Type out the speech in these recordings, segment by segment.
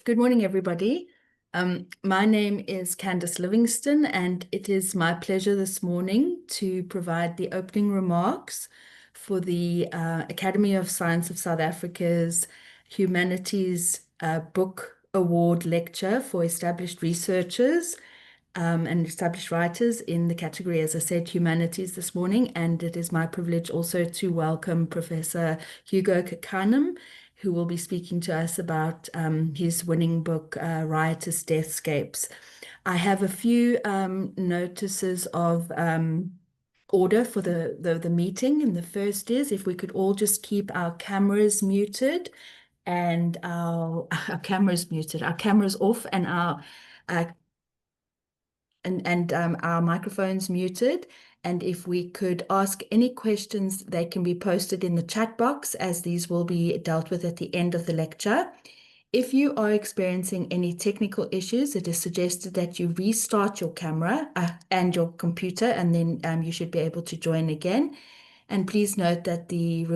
Good morning, everybody. My name is Candice Livingston, and it is my pleasure this morning to provide the opening remarks for the Academy of Science of South Africa's Humanities Book Award lecture for established researchers and established writers in the category, as I said, humanities this morning. And it is my privilege also to welcome Professor Hugo Canham, who will be speaking to us about his winning book, Riotous Deathscapes. I have a few notices of order for the meeting. And the first is if we could all just keep our cameras muted and our cameras off, and uh, our microphones muted. And if we could ask any questions, they can be posted in the chat box, as these will be dealt with at the end of the lecture. If you are experiencing any technical issues, it is suggested that you restart your camera and your computer, and then you should be able to join again. And please note that the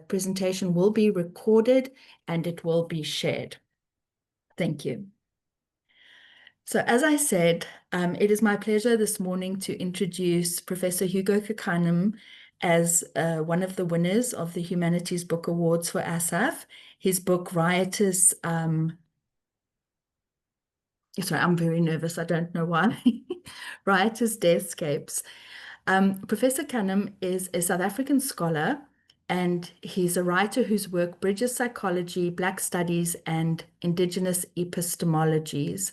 presentation will be recorded and it will be shared. Thank you. So as I said, it is my pleasure this morning to introduce Professor Hugo Canham as one of the winners of the Humanities Book Awards for ASSAf. His book, Riotous, sorry, I'm very nervous, I don't know why. Riotous Deathscapes. Professor Canham is a South African scholar, and he's a writer whose work bridges psychology, Black studies, and indigenous epistemologies.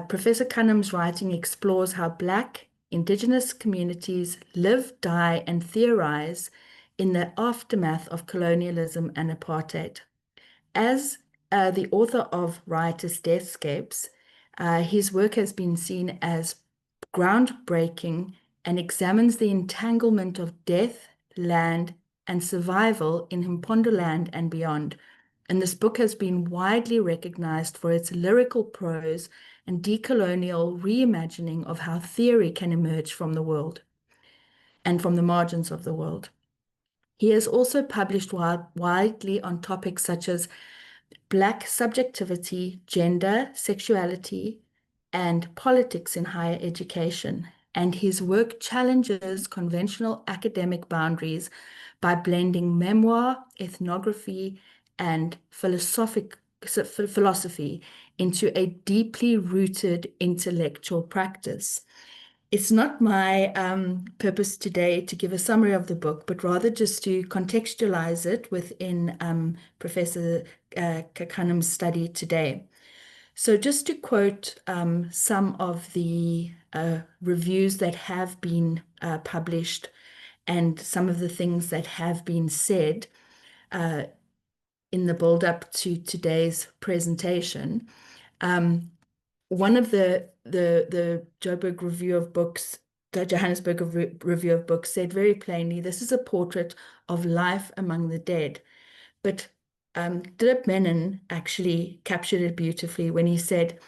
Professor Canham's writing explores how Black, indigenous communities live, die, and theorize in the aftermath of colonialism and apartheid. As the author of Riotous Deathscapes, his work has been seen as groundbreaking and examines the entanglement of death, land, and survival in Mpondo land and beyond. And this book has been widely recognized for its lyrical prose and decolonial reimagining of how theory can emerge from the world and from the margins of the world. He has also published widely on topics such as Black subjectivity, gender, sexuality, and politics in higher education. And his work challenges conventional academic boundaries by blending memoir, ethnography, and philosophy into a deeply rooted intellectual practice. It's not my purpose today to give a summary of the book, but rather just to contextualize it within Professor Canham's study today. So just to quote some of the reviews that have been published and some of the things that have been said in the build-up to today's presentation. One of the Joburg Review of Books, the Johannesburg Review of Books said very plainly, this is a portrait of life among the dead. But Dilip Menon actually captured it beautifully when he said,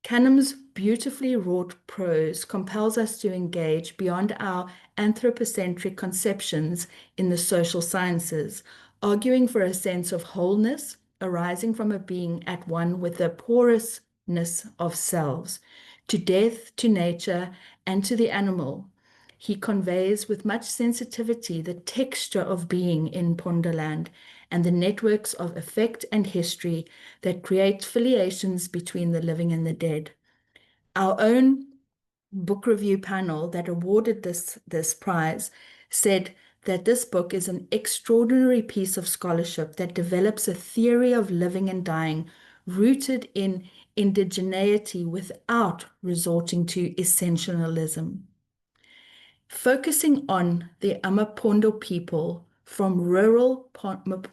Canham's beautifully wrought prose compels us to engage beyond our anthropocentric conceptions in the social sciences, arguing for a sense of wholeness arising from a being at one with the porousness of selves, to death, to nature, and to the animal. He conveys with much sensitivity the texture of being in Pondoland and the networks of effect and history that create filiations between the living and the dead. Our own book review panel that awarded this prize said that this book is an extraordinary piece of scholarship that develops a theory of living and dying rooted in indigeneity without resorting to essentialism. Focusing on the amaMpondo people from rural Pondoland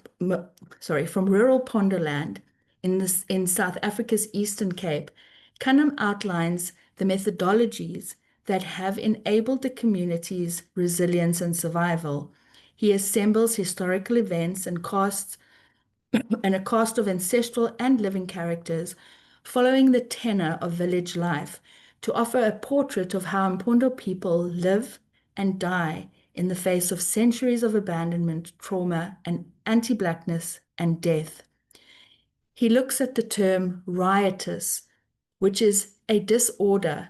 in South Africa's Eastern Cape, Canham outlines the methodologies that have enabled the community's resilience and survival. He assembles historical events and a cast of ancestral and living characters following the tenor of village life to offer a portrait of how Mpondo people live and die in the face of centuries of abandonment, trauma, and anti-Blackness and death. He looks at the term riotous, which is a disorder,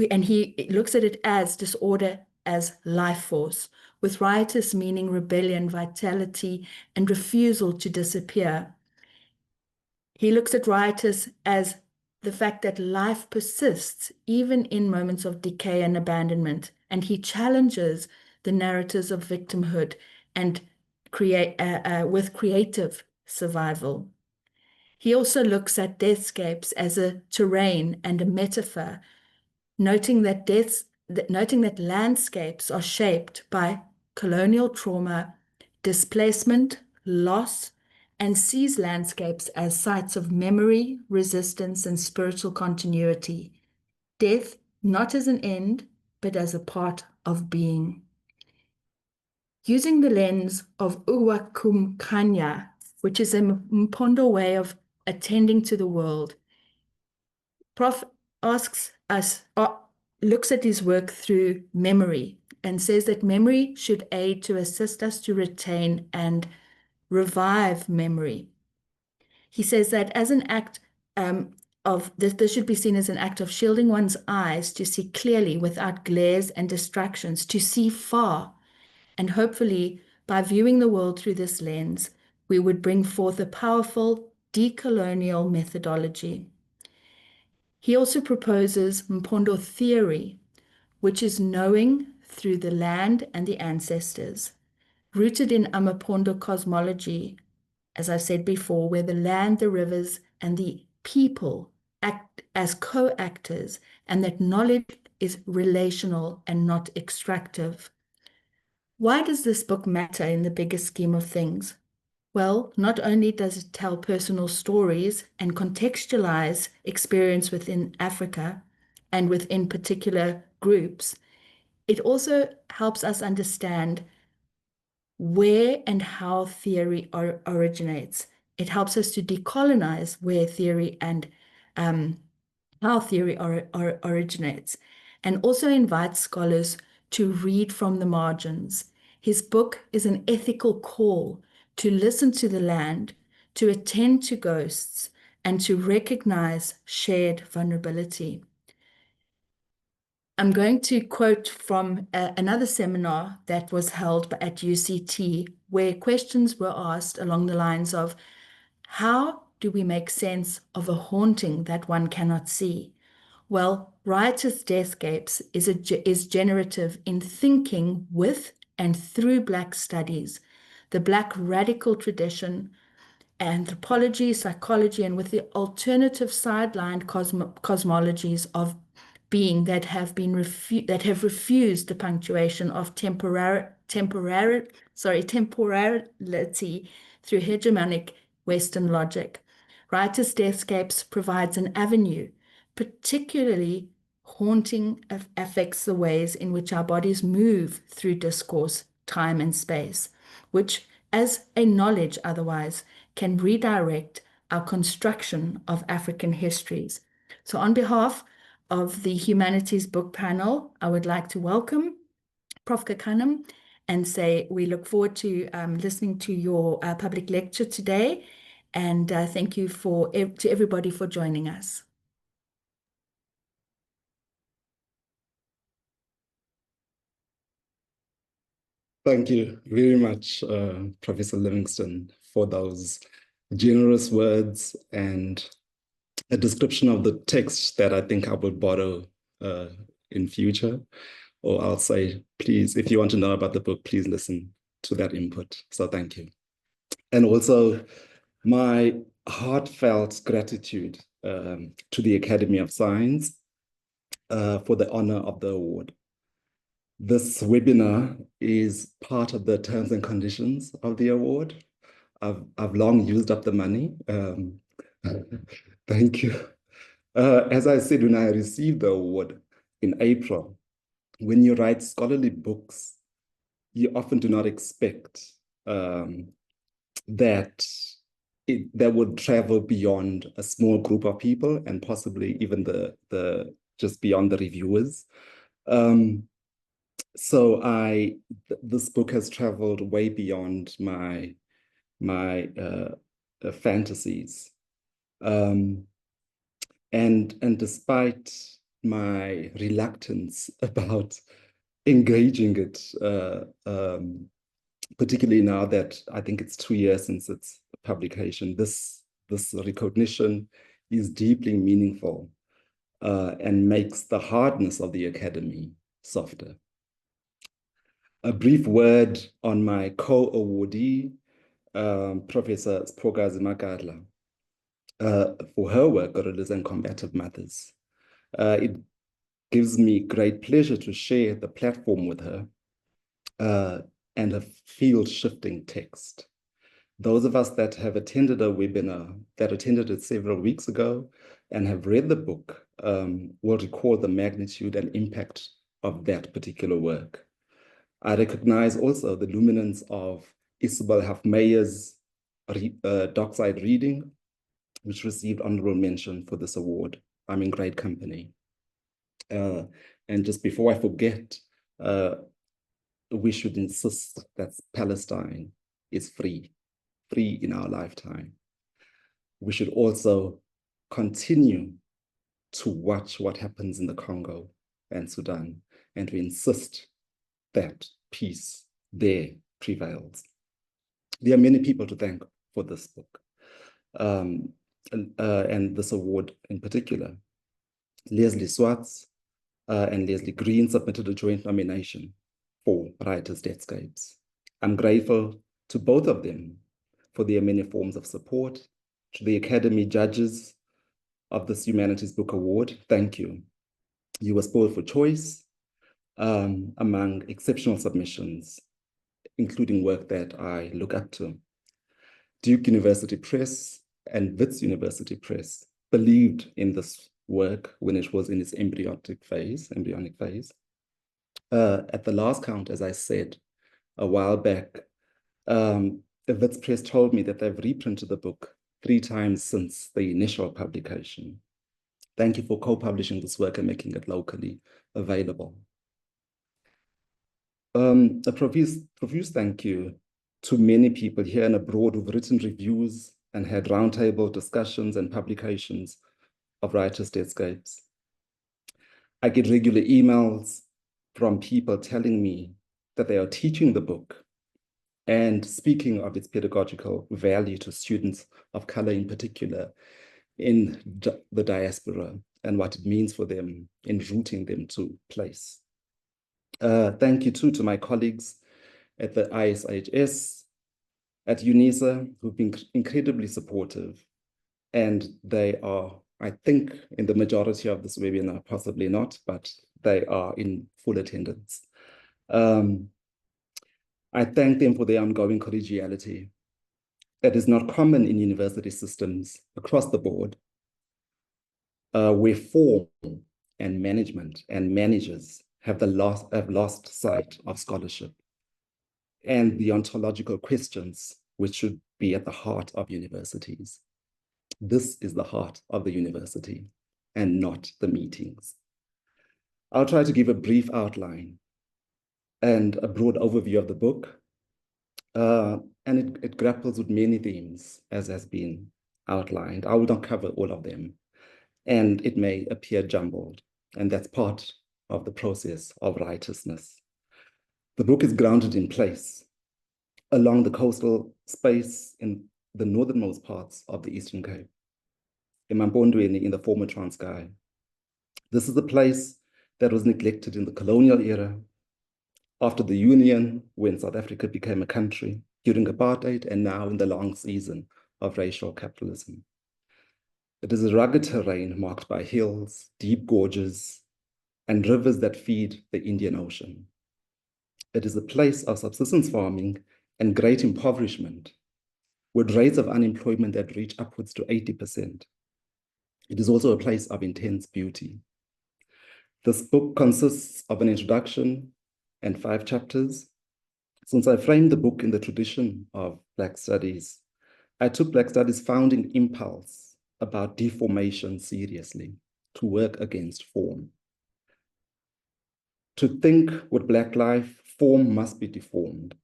and he looks at it as disorder as life force, with riotous meaning rebellion, vitality, and refusal to disappear. He looks at riotous as the fact that life persists even in moments of decay and abandonment, and he challenges the narratives of victimhood and with creative survival. He also looks at deathscapes as a terrain and a metaphor, noting that landscapes are shaped by colonial trauma, displacement, loss, and sees landscapes as sites of memory, resistance, and spiritual continuity. Death not as an end, but as a part of being. Using the lens of uwakumkanya, which is a Mpondo way of attending to the world, Prof looks at his work through memory and says that memory should aid to assist us to retain and revive memory. He says that as an act of this should be seen as an act of shielding one's eyes to see clearly without glares and distractions, to see far. And hopefully, by viewing the world through this lens, we would bring forth a powerful decolonial methodology. He also proposes Mpondo theory, which is knowing through the land and the ancestors, rooted in amaMpondo cosmology, as I've said before, where the land, the rivers, and the people act as co-actors, and that knowledge is relational and not extractive. Why does this book matter in the bigger scheme of things? Well, not only does it tell personal stories and contextualize experience within Africa and within particular groups, it also helps us understand where and how theory originates. It helps us to decolonize where theory and how theory originates, and also invites scholars to read from the margins. His book is an ethical call to listen to the land, to attend to ghosts, and to recognize shared vulnerability. I'm going to quote from another seminar that was held at UCT, where questions were asked along the lines of, how do we make sense of a haunting that one cannot see? Well, Riotous Deathscapes is generative in thinking with and through Black studies, the Black radical tradition, anthropology, psychology, and with the alternative sidelined cosmologies of being that have refused the punctuation of temporality through hegemonic Western logic. Riotous Deathscapes provides an avenue, particularly haunting affects the ways in which our bodies move through discourse, time, and space, which, as a knowledge otherwise, can redirect our construction of African histories. So on behalf of the Humanities Book Panel, I would like to welcome Prof Canham and say we look forward to listening to your public lecture today, and thank you to everybody for joining us. Thank you very much, Professor Livingston, for those generous words and a description of the text that I think I will borrow in future. Or I'll say, please, if you want to know about the book, please listen to that input. So thank you. And also my heartfelt gratitude to the Academy of Science for the honor of the award. This webinar is part of the terms and conditions of the award. I've long used up the money. Thank you. As I said, when I received the award in April, when you write scholarly books, you often do not expect that would travel beyond a small group of people and possibly even just beyond the reviewers. So this book has traveled way beyond my fantasies. And despite my reluctance about engaging it, particularly now that I think it's 2 years since its publication, this recognition is deeply meaningful and makes the hardness of the academy softer. A brief word on my co-awardee, Professor Spogazi for her work, Gorillas and Combative Mothers. It gives me great pleasure to share the platform with her and a field-shifting text. Those of us that have attended a webinar, that attended it several weeks ago and have read the book will recall the magnitude and impact of that particular work. I recognize also the luminance of Isabel Hafmeyer's Dockside Reading, which received honorable mention for this award. I'm in great company. And just before I forget, we should insist that Palestine is free in our lifetime. We should also continue to watch what happens in the Congo and Sudan, and to insist that peace there prevails. There are many people to thank for this book, and this award in particular. Leslie Swartz and Leslie Green submitted a joint nomination for Riotous Deathscapes. I'm grateful to both of them for their many forms of support. To the Academy judges of this Humanities Book Award, thank you. You were spoiled for choice among exceptional submissions, including work that I look up to. Duke University Press and Wits University Press believed in this work when it was in its embryonic phase. At the last count, as I said a while back, the Wits Press told me that they've reprinted the book 3 times since the initial publication. Thank you for co-publishing this work and making it locally available. A profuse thank you to many people here and abroad who've written reviews and had roundtable discussions and publications of Riotous Deathscapes. I get regular emails from people telling me that they are teaching the book and speaking of its pedagogical value to students of color in particular in the diaspora and what it means for them in rooting them to place. Thank you too to my colleagues at the ISHS, at UNISA, who've been incredibly supportive. And they are, I think, in the majority of this webinar, possibly not, but they are in full attendance. I thank them for their ongoing collegiality that is not common in university systems across the board, where form and management and managers have lost sight of scholarship and the ontological questions which should be at the heart of universities. This is the heart of the university and not the meetings. I'll try to give a brief outline and a broad overview of the book. And it grapples with many themes, as has been outlined. I will not cover all of them, and it may appear jumbled, and that's part of the process of righteousness. The book is grounded in place along the coastal space in the northernmost parts of the Eastern Cape, in Mpondo in the former Transkei. This is a place that was neglected in the colonial era, after the Union, when South Africa became a country, during apartheid, and now in the long season of racial capitalism. It is a rugged terrain marked by hills, deep gorges, and rivers that feed the Indian Ocean. It is a place of subsistence farming and great impoverishment, with rates of unemployment that reach upwards to 80%. It is also a place of intense beauty. This book consists of an introduction and 5 chapters. Since I framed the book in the tradition of Black Studies, I took Black Studies' founding impulse about deformation seriously, to work against form. To think with Black life, form must be deformed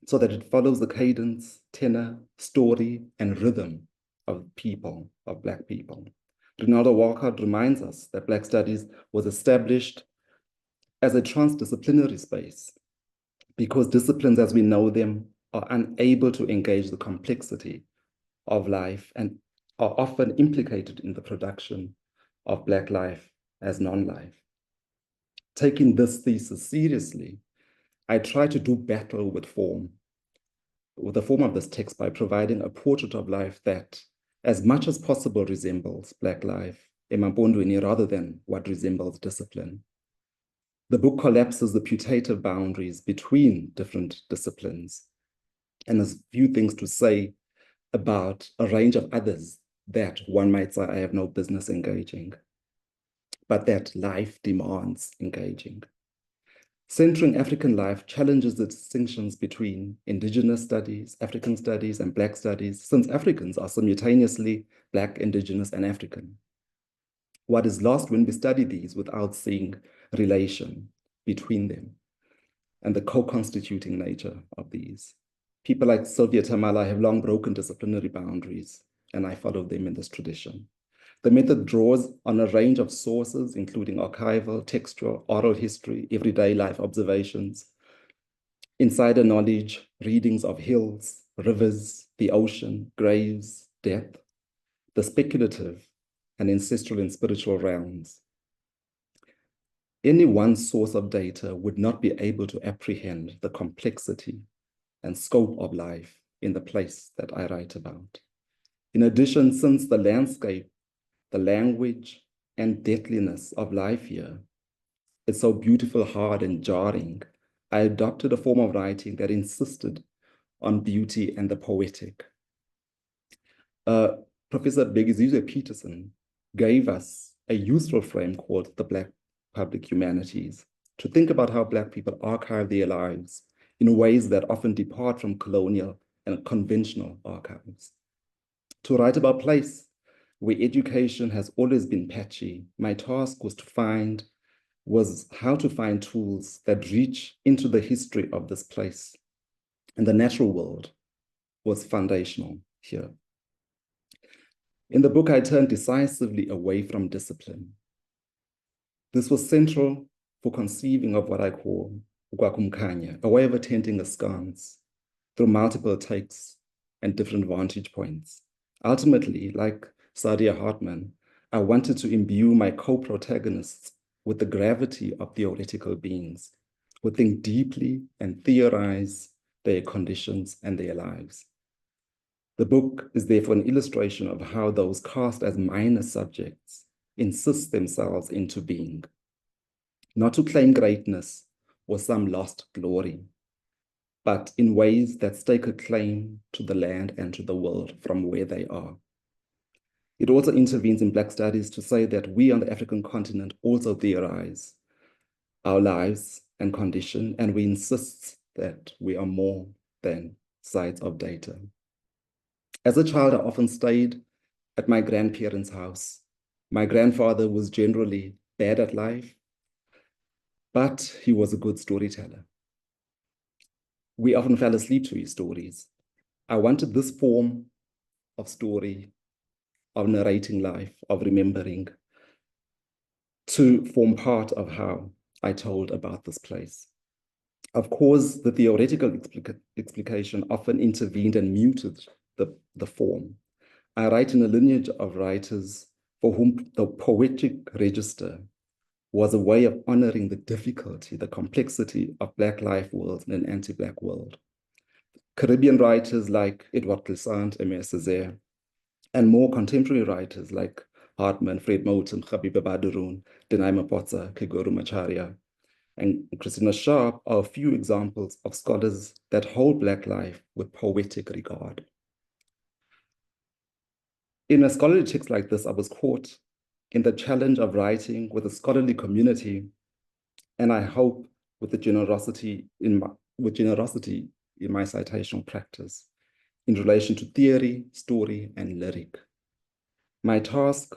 so that it follows the cadence, tenor, story, and rhythm of people, of Black people. Rinaldo Walcott reminds us that Black studies was established as a transdisciplinary space because disciplines as we know them are unable to engage the complexity of life and are often implicated in the production of Black life as non-life. Taking this thesis seriously, I try to do battle with the form of this text by providing a portrait of life that, as much as possible, resembles Black life, amaMpondo, rather than what resembles discipline. The book collapses the putative boundaries between different disciplines and has few things to say about a range of others that one might say I have no business engaging, but that life demands engaging. Centering African life challenges the distinctions between indigenous studies, African studies, and Black studies, since Africans are simultaneously Black, indigenous, and African. What is lost when we study these without seeing relation between them and the co-constituting nature of these? People like Sylvia Tamala have long broken disciplinary boundaries, and I follow them in this tradition. The method draws on a range of sources, including archival, textual, oral history, everyday life observations, insider knowledge, readings of hills, rivers, the ocean, graves, death, the speculative, and ancestral and spiritual realms. Any one source of data would not be able to apprehend the complexity and scope of life in the place that I write about. In addition, since the landscape, the language, and deathliness of life here is so beautiful, hard, and jarring, I adopted a form of writing that insisted on beauty and the poetic. Professor Begizizwe Peterson gave us a useful frame called the Black Public Humanities to think about how Black people archive their lives in ways that often depart from colonial and conventional archives. To write about place where education has always been patchy, my task was how to find tools that reach into the history of this place. And the natural world was foundational here. In the book, I turned decisively away from discipline. This was central for conceiving of what I call ukwakumkhanya, a way of attending askance through multiple takes and different vantage points. Ultimately, like Saidiya Hartman, I wanted to imbue my co-protagonists with the gravity of theoretical beings, who think deeply and theorize their conditions and their lives. The book is therefore an illustration of how those cast as minor subjects insist themselves into being, not to claim greatness or some lost glory, but in ways that stake a claim to the land and to the world from where they are. It also intervenes in Black studies to say that we on the African continent also theorize our lives and condition, and we insist that we are more than sites of data. As a child, I often stayed at my grandparents' house. My grandfather was generally bad at life, but he was a good storyteller. We often fell asleep to his stories. I wanted this form of story, of narrating life, of remembering, to form part of how I told about this place. Of course, the theoretical explication often intervened and muted the form. I write in a lineage of writers for whom the poetic register was a way of honoring the difficulty, the complexity of Black life worlds in an anti-Black world. Caribbean writers like Edward Glissant, Aimé Césaire, and more contemporary writers like Hartman, Fred Moten, Habiba Badurun, Denai Mapotsa, Keguru Macharia, and Christina Sharp are a few examples of scholars that hold Black life with poetic regard. In a scholarly text like this, I was caught in the challenge of writing with a scholarly community, and I hope with generosity in my citational practice in relation to theory, story, and lyric. My task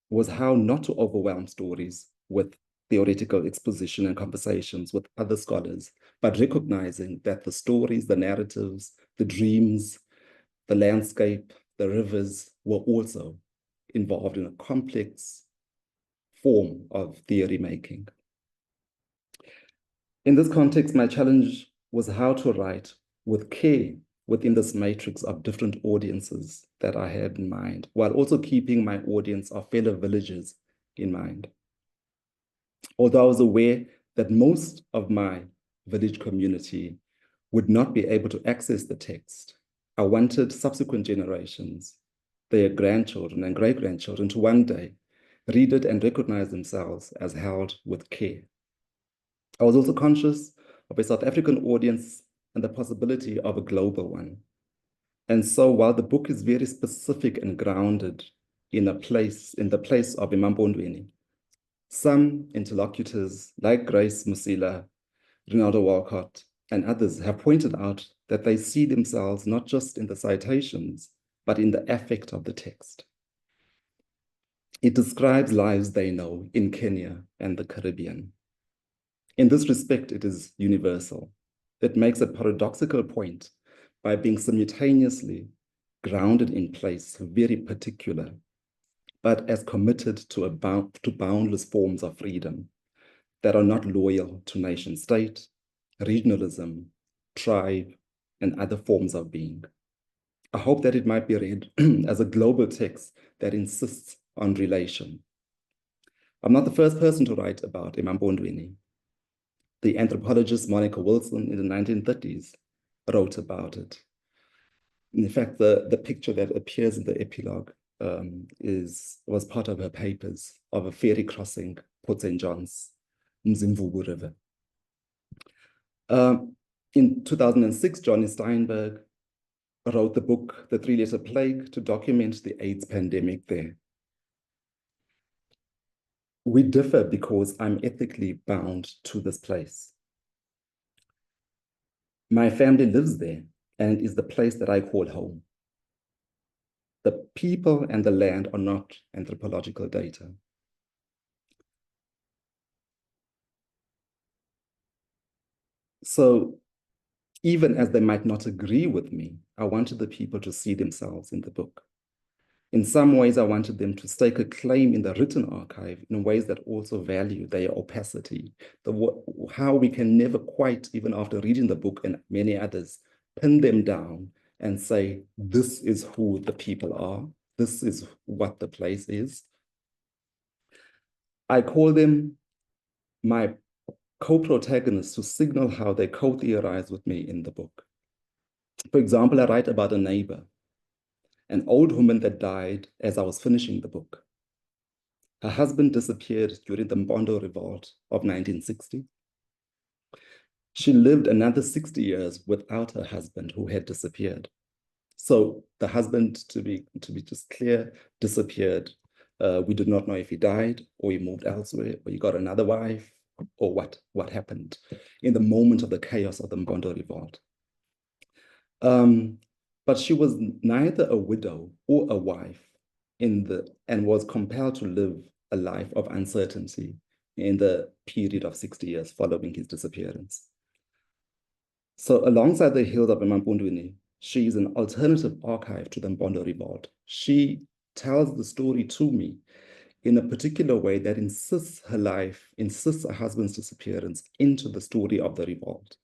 was how not to overwhelm stories with theoretical exposition and conversations with other scholars, but recognizing that the stories, the narratives, the dreams, the landscape, the rivers were also involved in a complex form of theory making. In this context, my challenge was how to write with care within this matrix of different audiences that I had in mind, while also keeping my audience of fellow villagers in mind. Although I was aware that most of my village community would not be able to access the text, I wanted subsequent generations, their grandchildren and great-grandchildren, to one day read it and recognize themselves as held with care. I was also conscious of a South African audience and the possibility of a global one. And so while the book is very specific and grounded in the place of amaMpondo, some interlocutors like Grace Musila, Ronaldo Walcott, and others have pointed out that they see themselves not just in the citations, but in the affect of the text. It describes lives they know in Kenya and the Caribbean. In this respect, it is universal. It makes a paradoxical point by being simultaneously grounded in place, very particular, but as committed to boundless forms of freedom that are not loyal to nation state, regionalism, tribe, and other forms of being. I hope that it might be read as a global text that insists on relation. I'm not the first person to write about amaMpondo. The anthropologist Monica Wilson in the 1930s wrote about it. In fact, the picture that appears in the epilogue was part of her papers of a ferry crossing Port St. John's, Mzimvubu River. In 2006, Johnny Steinberg wrote the book, The Three-Letter Plague, to document the AIDS pandemic there. We differ because I'm ethically bound to this place. My family lives there, and it is the place that I call home. The people and the land are not anthropological data. So even as they might not agree with me, I wanted the people to see themselves in the book. In some ways, I wanted them to stake a claim in the written archive in ways that also value their opacity, how we can never quite, even after reading the book and many others, pin them down and say, this is who the people are, this is what the place is. I call them my co-protagonists to signal how they co-theorize with me in the book. For example, I write about a neighbor, an old woman that died as I was finishing the book. Her husband disappeared during the Mpondo revolt of 1960. She lived another 60 years without her husband, who had disappeared. So the husband, to be just clear, disappeared. We did not know if he died or he moved elsewhere or he got another wife or what happened in the moment of the chaos of the Mpondo revolt. But she was neither a widow or a wife and was compelled to live a life of uncertainty in the period of 60 years following his disappearance. So alongside the hills of amaMpondo, she is an alternative archive to the Mpondo revolt. She tells the story to me in a particular way that insists her husband's disappearance into the story of the revolt.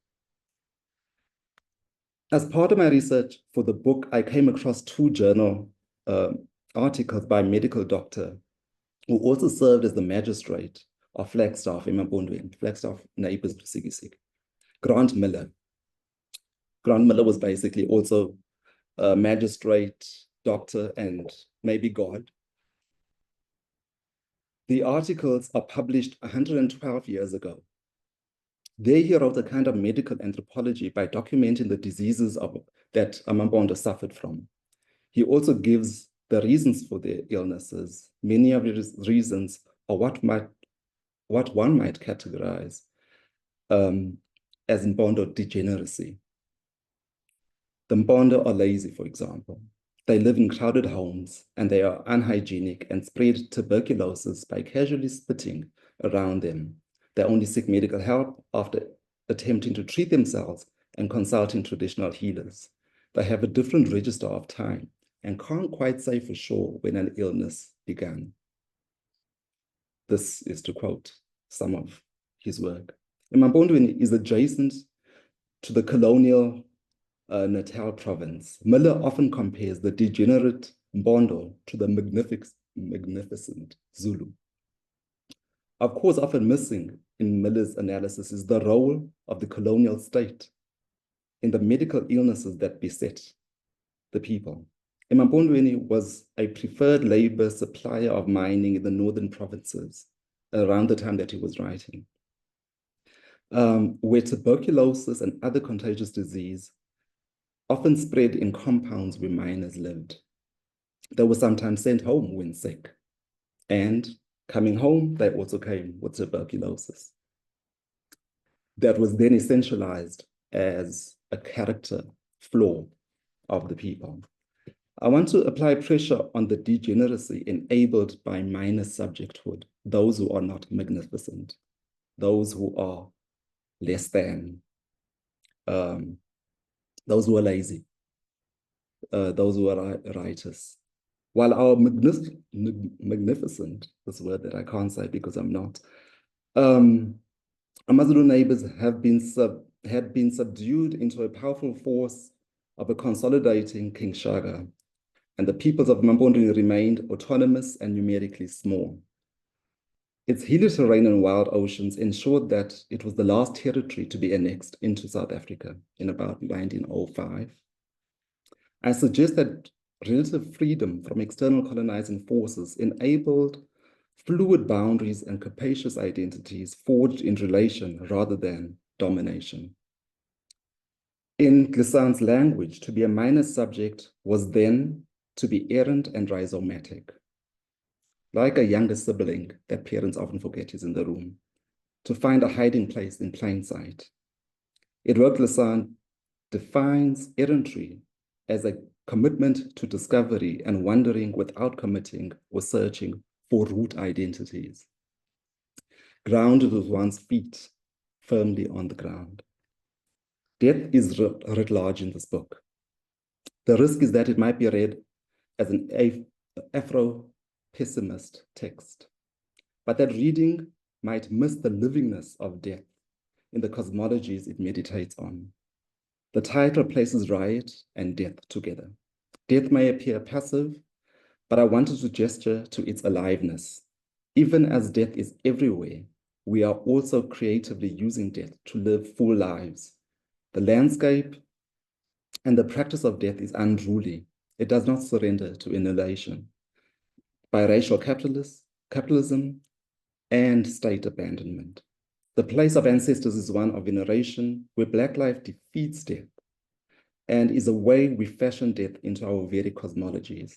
As part of my research for the book, I came across two journal articles by a medical doctor who also served as the magistrate of Flagstaff in amaMpondo, Flagstaff neighbors to Sikisik, Grant Miller. Grant Miller was basically also a magistrate, doctor, and maybe God. The articles are published 112 years ago. There he wrote a kind of medical anthropology by documenting the diseases that amaMpondo suffered from. He also gives the reasons for their illnesses. Many of these reasons are what one might categorize as Mpondo degeneracy. The Mpondo are lazy, for example. They live in crowded homes and they are unhygienic and spread tuberculosis by casually spitting around them. They only seek medical help after attempting to treat themselves and consulting traditional healers. They have a different register of time and can't quite say for sure when an illness began. This is to quote some of his work. Mpondo is adjacent to the colonial Natal province. Miller often compares the degenerate Mpondo to the magnificent Zulu. Of course, often missing in Miller's analysis is the role of the colonial state in the medical illnesses that beset the people. Mpondo was a preferred labor supplier of mining in the northern provinces around the time that he was writing, where tuberculosis and other contagious disease often spread in compounds where miners lived. They were sometimes sent home when sick, and coming home, they also came with tuberculosis. That was then essentialized as a character flaw of the people. I want to apply pressure on the degeneracy enabled by minor subjecthood, those who are not magnificent, those who are less than, those who are lazy, those who are riotous. While our magnificent, this word that I can't say because I'm not, AmaZulu neighbors had been subdued into a powerful force of a consolidating King Shaka, and the peoples of Mpondo remained autonomous and numerically small. Its hilly terrain and wild oceans ensured that it was the last territory to be annexed into South Africa in about 1905. I suggest that relative freedom from external colonizing forces enabled fluid boundaries and capacious identities forged in relation rather than domination. In Glissan's language, to be a minor subject was then to be errant and rhizomatic. Like a younger sibling that parents often forget is in the room, to find a hiding place in plain sight. Edward Glissan defines errantry as a commitment to discovery and wandering without committing or searching for root identities, grounded with one's feet firmly on the ground. Death is writ large in this book. The risk is that it might be read as an Afro-pessimist text, but that reading might miss the livingness of death in the cosmologies it meditates on. The title places riot and death together. Death may appear passive, but I wanted to gesture to its aliveness. Even as death is everywhere, we are also creatively using death to live full lives. The landscape and the practice of death is unruly. It does not surrender to annihilation by racial capitalism and state abandonment. The place of ancestors is one of veneration where Black life defeats death and is a way we fashion death into our very cosmologies.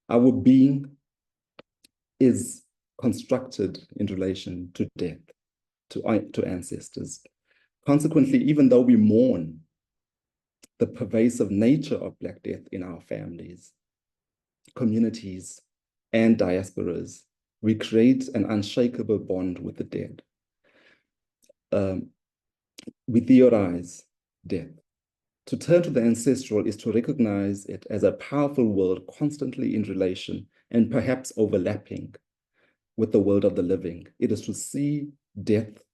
Our being is constructed in relation to death, to ancestors. Consequently, even though we mourn the pervasive nature of Black death in our families, communities, and diasporas, we create an unshakable bond with the dead. We theorize death. To turn to the ancestral is to recognize it as a powerful world constantly in relation and perhaps overlapping with the world of the living. It is to see death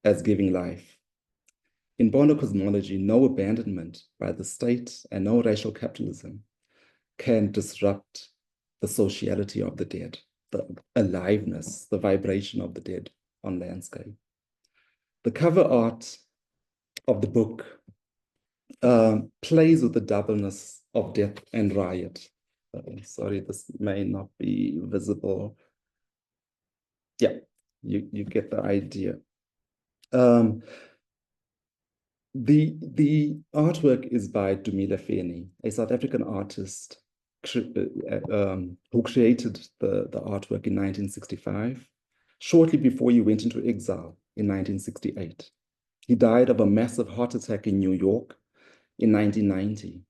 as giving life. In Mpondo cosmology, no abandonment by the state and no racial capitalism can disrupt the sociality of the dead, the aliveness, the vibration of the dead on landscape. The cover art of the book plays with the doubleness of death and riot. Sorry, this may not be visible. Yeah, you get the idea. The artwork is by Dumila Feni, a South African artist who created the artwork in 1965, shortly before he went into exile in 1968. He died of a massive heart attack in New York in 1990,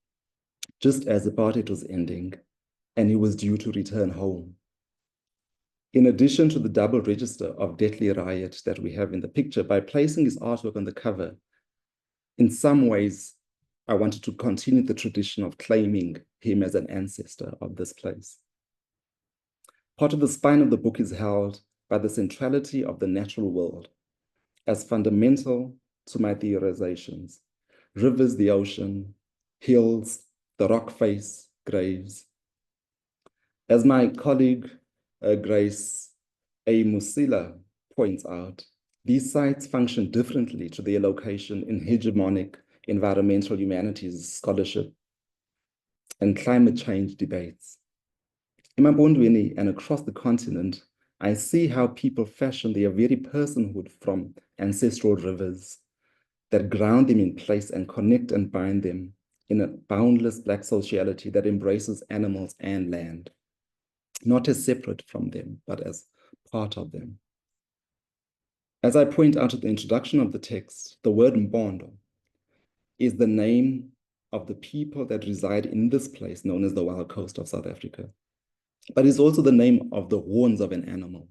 just as apartheid was ending, and he was due to return home. In addition to the double register of deadly riot that we have in the picture, by placing his artwork on the cover, in some ways, I wanted to continue the tradition of claiming him as an ancestor of this place. Part of the spine of the book is held by the centrality of the natural world as fundamental to my theorizations. Rivers, the ocean, hills, the rock face, graves. As my colleague Grace A. Musila points out, these sites function differently to their location in hegemonic environmental humanities scholarship and climate change debates. In Mpondo and across the continent, I see how people fashion their very personhood from ancestral rivers that ground them in place and connect and bind them in a boundless Black sociality that embraces animals and land, not as separate from them, but as part of them. As I point out at the introduction of the text, the word Mpondo is the name of the people that reside in this place known as the Wild Coast of South Africa, but is also the name of the horns of an animal.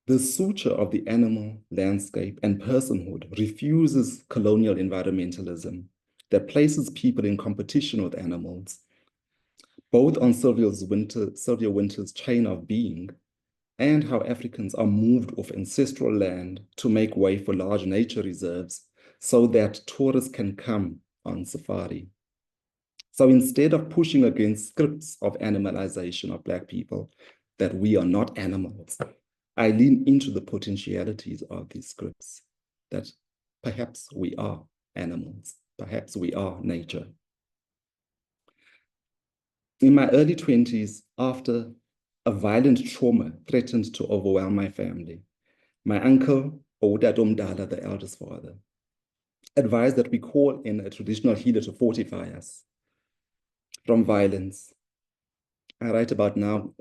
The suture of the animal, landscape, and personhood refuses colonial environmentalism that places people in competition with animals, both on Sylvia Wynter's chain of being and how Africans are moved off ancestral land to make way for large nature reserves so that tourists can come on safari. So instead of pushing against scripts of animalization of Black people, that we are not animals, I lean into the potentialities of these scripts, that perhaps we are animals, perhaps we are nature. In my early 20s, after a violent trauma threatened to overwhelm my family, my uncle, Odadomdala, the eldest father, advised that we call in a traditional healer to fortify us from violence. I write about now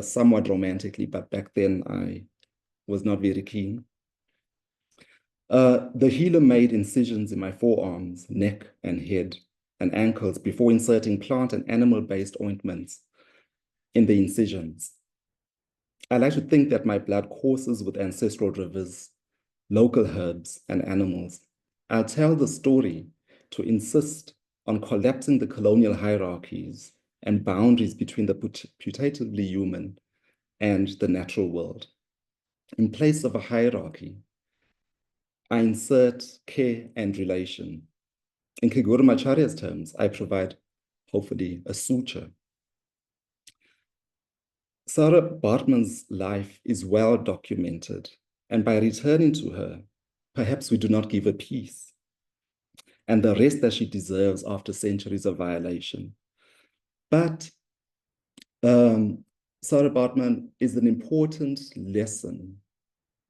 somewhat romantically, but back then I was not very keen. The healer made incisions in my forearms, neck, and head, and ankles before inserting plant and animal-based ointments in the incisions. I like to think that my blood courses with ancestral rivers, local herbs, and animals. I'll tell the story to insist on collapsing the colonial hierarchies and boundaries between the putatively human and the natural world. In place of a hierarchy, I insert care and relation. In Kiguru Macharya's terms, I provide, hopefully, a suture. Sarah Bartman's life is well documented, and by returning to her, perhaps we do not give her peace and the rest that she deserves after centuries of violation. But Sarah Bartman is an important lesson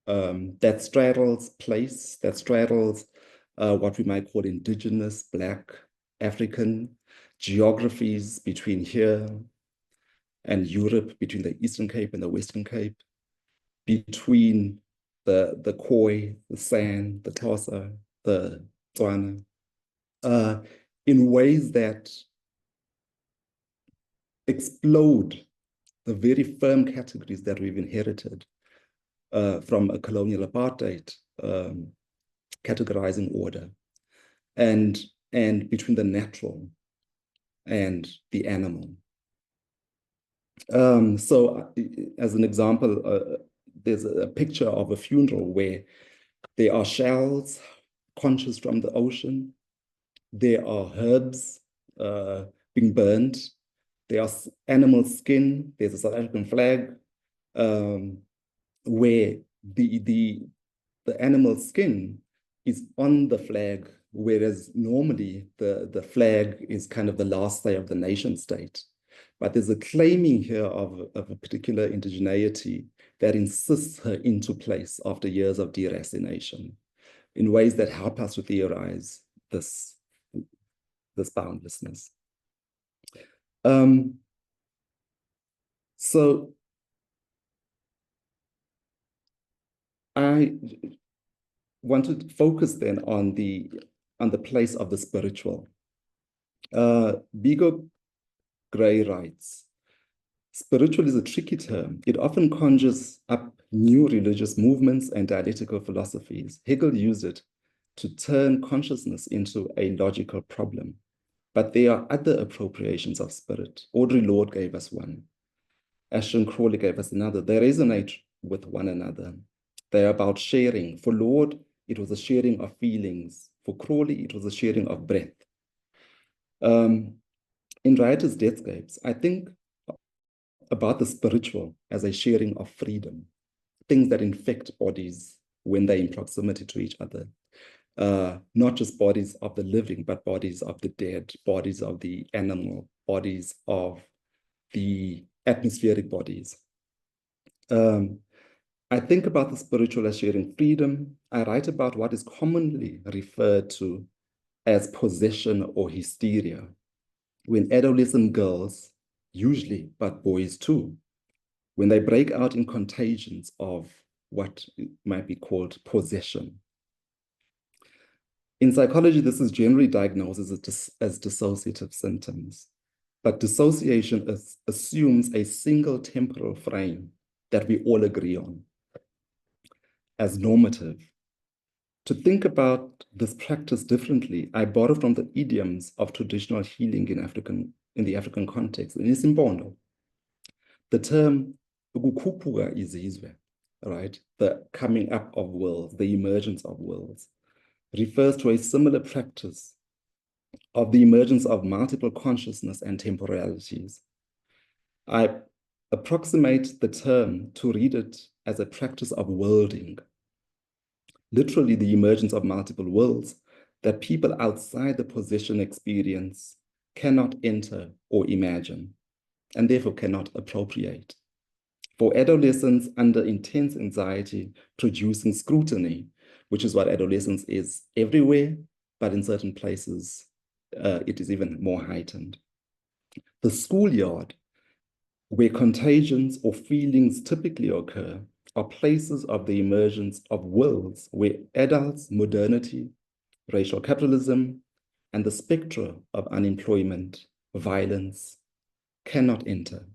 that straddles place, that straddles what we might call indigenous, Black, African geographies between here and Europe, between the Eastern Cape and the Western Cape, between the Khoi, the San, the Xhosa, the Tswana, in ways that explode the very firm categories that we've inherited from a colonial apartheid categorizing order, and between the natural and the animal. So as an example, there's a picture of a funeral where there are shells conscious from the ocean, there are herbs being burned, there are animal skin, there's a South African flag, where the animal skin is on the flag, whereas normally the flag is kind of the last say of the nation state. But there's a claiming here of a particular indigeneity that insists her into place after years of deracination in ways that help us to theorize this boundlessness. So I want to focus then on the place of the spiritual. Bigo Gray writes, spiritual is a tricky term. It often conjures up new religious movements and dialectical philosophies. Hegel used it to turn consciousness into a logical problem. But there are other appropriations of spirit. Audre Lorde gave us one. Ashton Crawley gave us another. They resonate with one another. They're about sharing. For Lorde, it was a sharing of feelings. For Crawley, it was a sharing of breath. In Riotous Deathscapes, I think about the spiritual as a sharing of freedom, things that infect bodies when they're in proximity to each other. Not just bodies of the living, but bodies of the dead, bodies of the animal, bodies of the atmospheric bodies. I think about the spiritual as sharing freedom. I write about what is commonly referred to as possession or hysteria, when adolescent girls, usually, but boys too, when they break out in contagions of what might be called possession. In psychology, this is generally diagnosed as dissociative symptoms, but dissociation assumes a single temporal frame that we all agree on as normative. To think about this practice differently, I borrow from the idioms of traditional healing in the African context. In Mpondo, the term ukukhuphuka izizwe, right, the coming up of worlds, the emergence of worlds, refers to a similar practice of the emergence of multiple consciousness and temporalities. I approximate the term to read it as a practice of worlding, literally the emergence of multiple worlds that people outside the possession experience cannot enter or imagine, and therefore cannot appropriate. For adolescents under intense anxiety producing scrutiny, which is what adolescence is everywhere, but in certain places, it is even more heightened. The schoolyard, where contagions or feelings typically occur, are places of the emergence of worlds where adults, modernity, racial capitalism, and the spectra of unemployment, violence, cannot enter.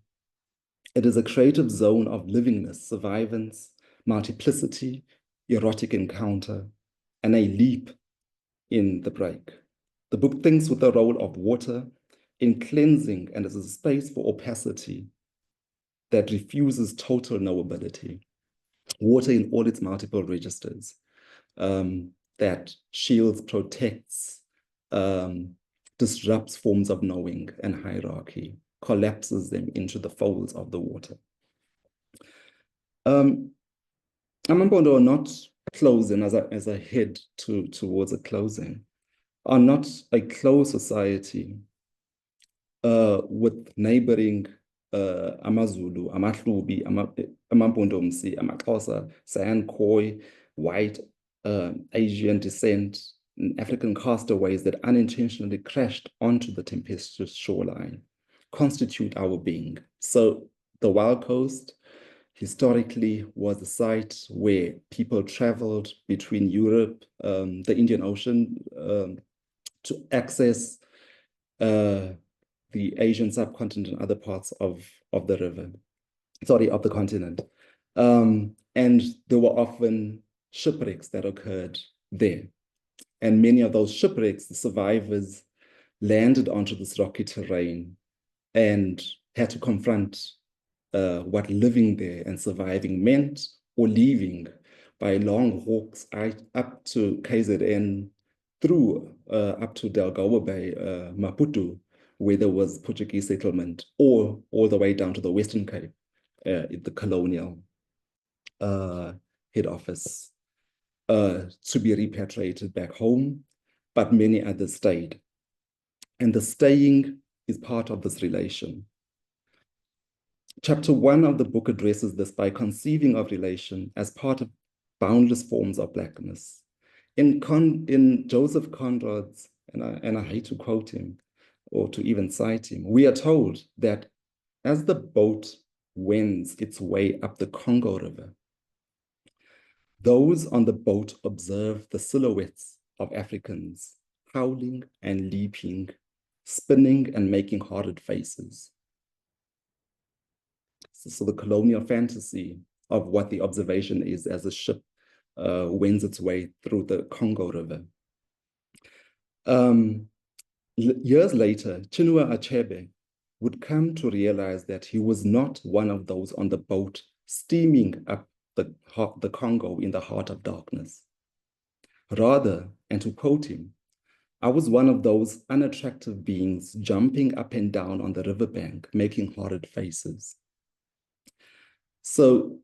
It is a creative zone of livingness, survivance, multiplicity, erotic encounter, and a leap in the break. The book thinks with the role of water in cleansing and as a space for opacity that refuses total knowability. Water in all its multiple registers, that shields, protects, disrupts forms of knowing and hierarchy, collapses them into the folds of the water. amaMpondo are not closing, as I head towards a closing, are not a closed society with neighboring amaZulu, amaHlubi, amaMpondomsi, amaXhosa, San Khoi, white, Asian descent, African castaways that unintentionally crashed onto the tempestuous shoreline constitute our being. So the Wild Coast historically was a site where people traveled between Europe, the Indian Ocean, to access the Asian subcontinent and other parts of the river, of the continent. And there were often shipwrecks that occurred there. And many of those shipwrecks, the survivors landed onto this rocky terrain and had to confront what living there and surviving meant, or leaving by long walks up to KZN, through up to Delgado Bay, Maputo, where there was Portuguese settlement, or all the way down to the Western Cape, the colonial head office, to be repatriated back home, but many others stayed. And the staying is part of this relation. Chapter 1 of the book addresses this by conceiving of relation as part of boundless forms of Blackness. In Joseph Conrad's, and I hate to quote him or to even cite him, we are told that as the boat wends its way up the Congo River, those on the boat observe the silhouettes of Africans howling and leaping, spinning and making horrid faces. So the colonial fantasy of what the observation is as a ship wends its way through the Congo River Years later, Chinua Achebe would come to realize that he was not one of those on the boat steaming up the Congo in the heart of darkness. Rather, and to quote him, I was one of those unattractive beings jumping up and down on the riverbank, making horrid faces. So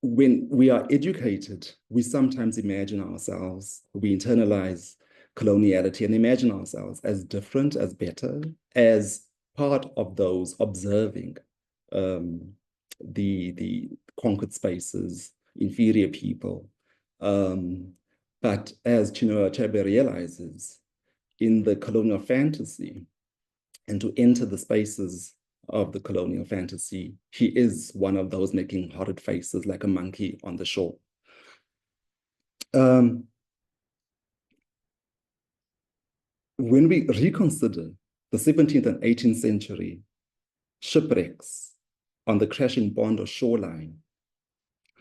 when we are educated, we sometimes imagine ourselves, we internalize coloniality and imagine ourselves as different, as better, as part of those observing the conquered spaces, inferior people. But as Chinua Achebe realizes, in the colonial fantasy, and to enter the spaces of the colonial fantasy, he is one of those making horrid faces like a monkey on the shore. When we reconsider the 17th and 18th century shipwrecks on the crashing Mpondo shoreline,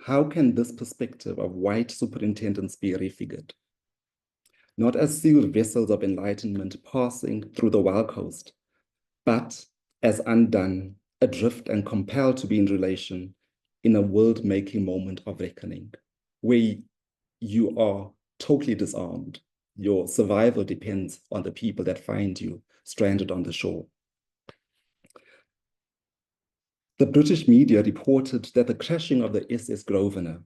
how can this perspective of white superintendents be refigured? Not as sealed vessels of enlightenment passing through the wild coast, but as undone, adrift and compelled to be in relation in a world-making moment of reckoning, where you are totally disarmed. Your survival depends on the people that find you stranded on the shore. The British media reported that the crashing of the SS Grosvenor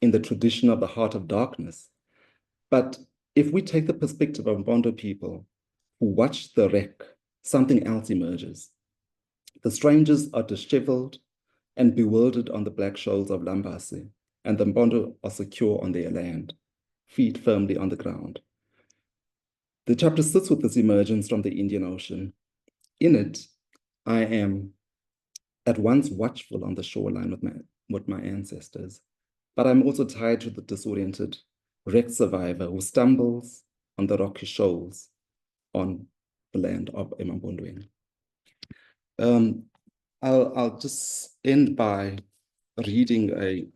in the tradition of the Heart of Darkness. But if we take the perspective of Mpondo people who watch the wreck, something else emerges. The strangers are disheveled and bewildered on the black shoals of Lambasi, and the Mpondo are secure on their land, feet firmly on the ground. The chapter sits with this emergence from the Indian Ocean. In it, I am at once watchful on the shoreline with my ancestors, but I'm also tied to the disoriented wreck survivor who stumbles on the rocky shoals on the land of amaMpondo. I'll just end by reading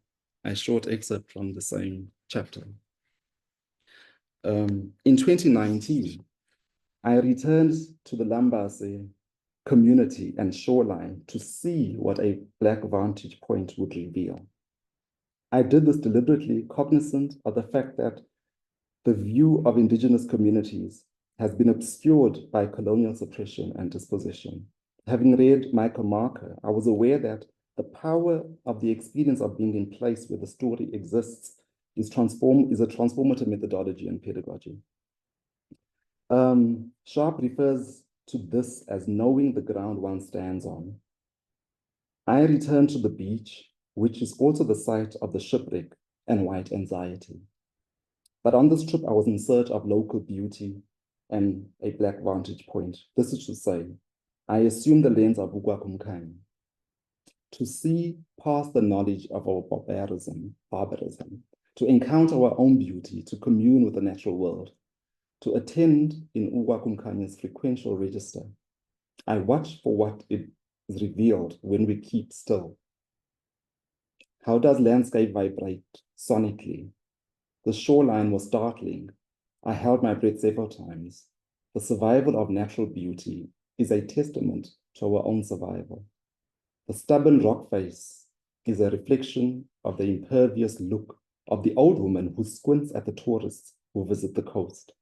a short excerpt from the same chapter. In 2019, I returned to the Lambasi community and shoreline to see what a Black vantage point would reveal. I did this deliberately, cognizant of the fact that the view of indigenous communities has been obscured by colonial suppression and dispossession. Having read Michael Marker, I was aware that the power of the experience of being in place where the story exists is a transformative methodology and pedagogy. Sharp refers to this as knowing the ground one stands on. I returned to the beach, which is also the site of the shipwreck and white anxiety. But on this trip, I was in search of local beauty and a Black vantage point. This is to say, I assumed the lens of Ugwakumkani to see past the knowledge of our barbarism, to encounter our own beauty, to commune with the natural world, to attend in Ugwakumkani's frequential register. I watch for what it is revealed when we keep still. How does landscape vibrate sonically? The shoreline was startling. I held my breath several times. The survival of natural beauty is a testament to our own survival. The stubborn rock face is a reflection of the impervious look of the old woman who squints at the tourists who visit the coast.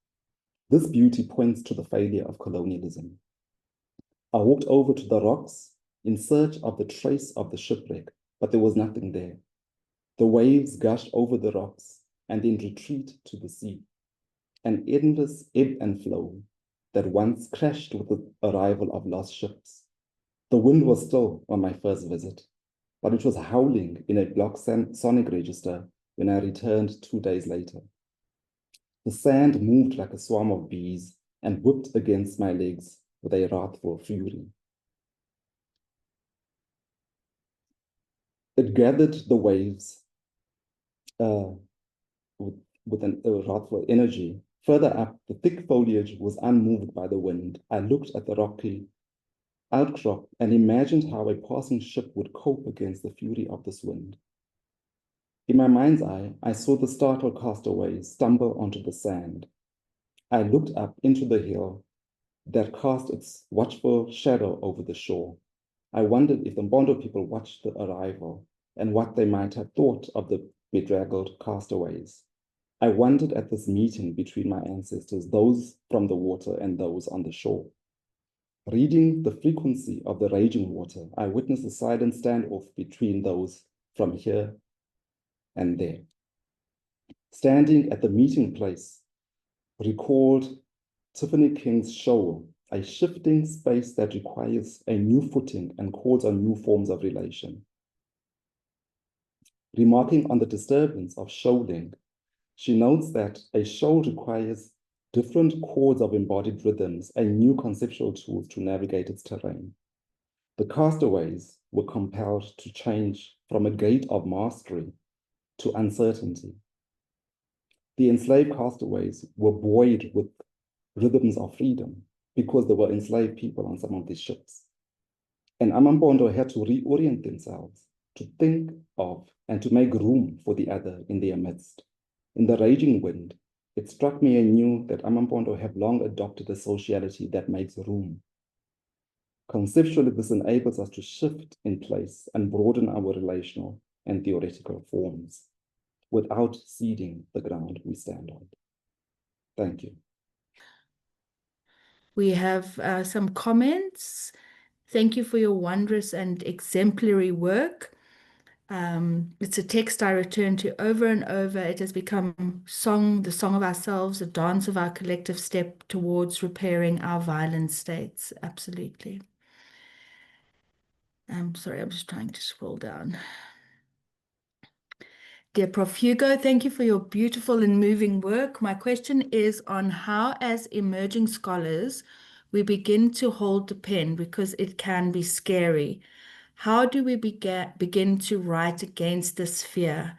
This beauty points to the failure of colonialism. I walked over to the rocks in search of the trace of the shipwreck, but there was nothing there. The waves gushed over the rocks and then retreat to the sea, an endless ebb and flow that once crashed with the arrival of lost ships. The wind was still on my first visit, but it was howling in a block sonic register when I returned 2 days later. The sand moved like a swarm of bees and whipped against my legs with a wrathful fury. It gathered the waves with a wrathful energy. Further up, the thick foliage was unmoved by the wind. I looked at the rocky outcrop and imagined how a passing ship would cope against the fury of this wind. In my mind's eye, I saw the startled castaways stumble onto the sand. I looked up into the hill that cast its watchful shadow over the shore. I wondered if the Mpondo people watched the arrival and what they might have thought of the bedraggled castaways. I wondered at this meeting between my ancestors, those from the water and those on the shore. Reading the frequency of the raging water, I witnessed a silent standoff between those from here and there. Standing at the meeting place, recalled Tiffany King's show, a shifting space that requires a new footing and calls on new forms of relation. Remarking on the disturbance of shoaling, she notes that a shoal requires different chords of embodied rhythms and new conceptual tools to navigate its terrain. The castaways were compelled to change from a gait of mastery to uncertainty. The enslaved castaways were buoyed with rhythms of freedom because there were enslaved people on some of these ships. And amaMpondo had to reorient themselves to think of and to make room for the other in their midst. In the raging wind, it struck me anew that amaMpondo have long adopted a sociality that makes room. Conceptually, this enables us to shift in place and broaden our relational and theoretical forms without ceding the ground we stand on. Thank you. We have some comments. Thank you for your wondrous and exemplary work. It's a text I return to over and over. It has become the song of ourselves, a dance of our collective step towards repairing our violent states. Absolutely. I'm sorry, I'm just trying to scroll down. Dear Prof Hugo, thank you for your beautiful and moving work. My question is on how, as emerging scholars, we begin to hold the pen because it can be scary. How do we begin to write against this fear?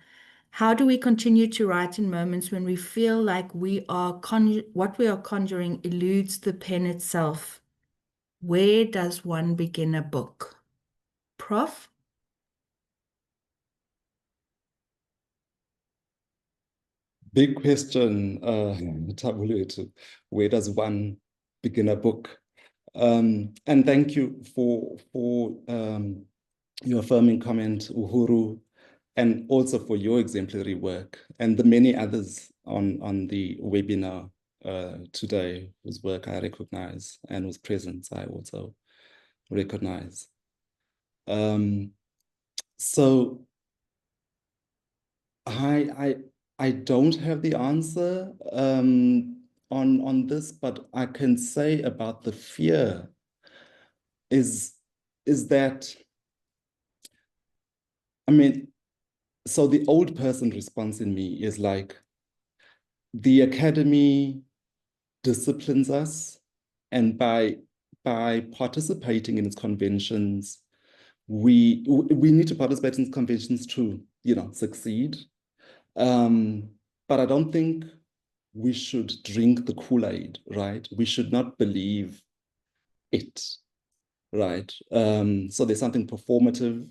How do we continue to write in moments when we feel like what we are conjuring eludes the pen itself? Where does one begin a book? Prof? Big question, Tabuluetu. Where does one begin a book? And thank you for your affirming comment, Uhuru, and also for your exemplary work and the many others on the webinar today whose work I recognize and whose presence I also recognize. So I don't have the answer on this, but I can say about the fear is that, I mean, so the old person response in me is like, the academy disciplines us, and by participating in its conventions, we need to participate in conventions to, succeed. But I don't think we should drink the Kool-Aid, right? We should not believe it, right? So there's something performative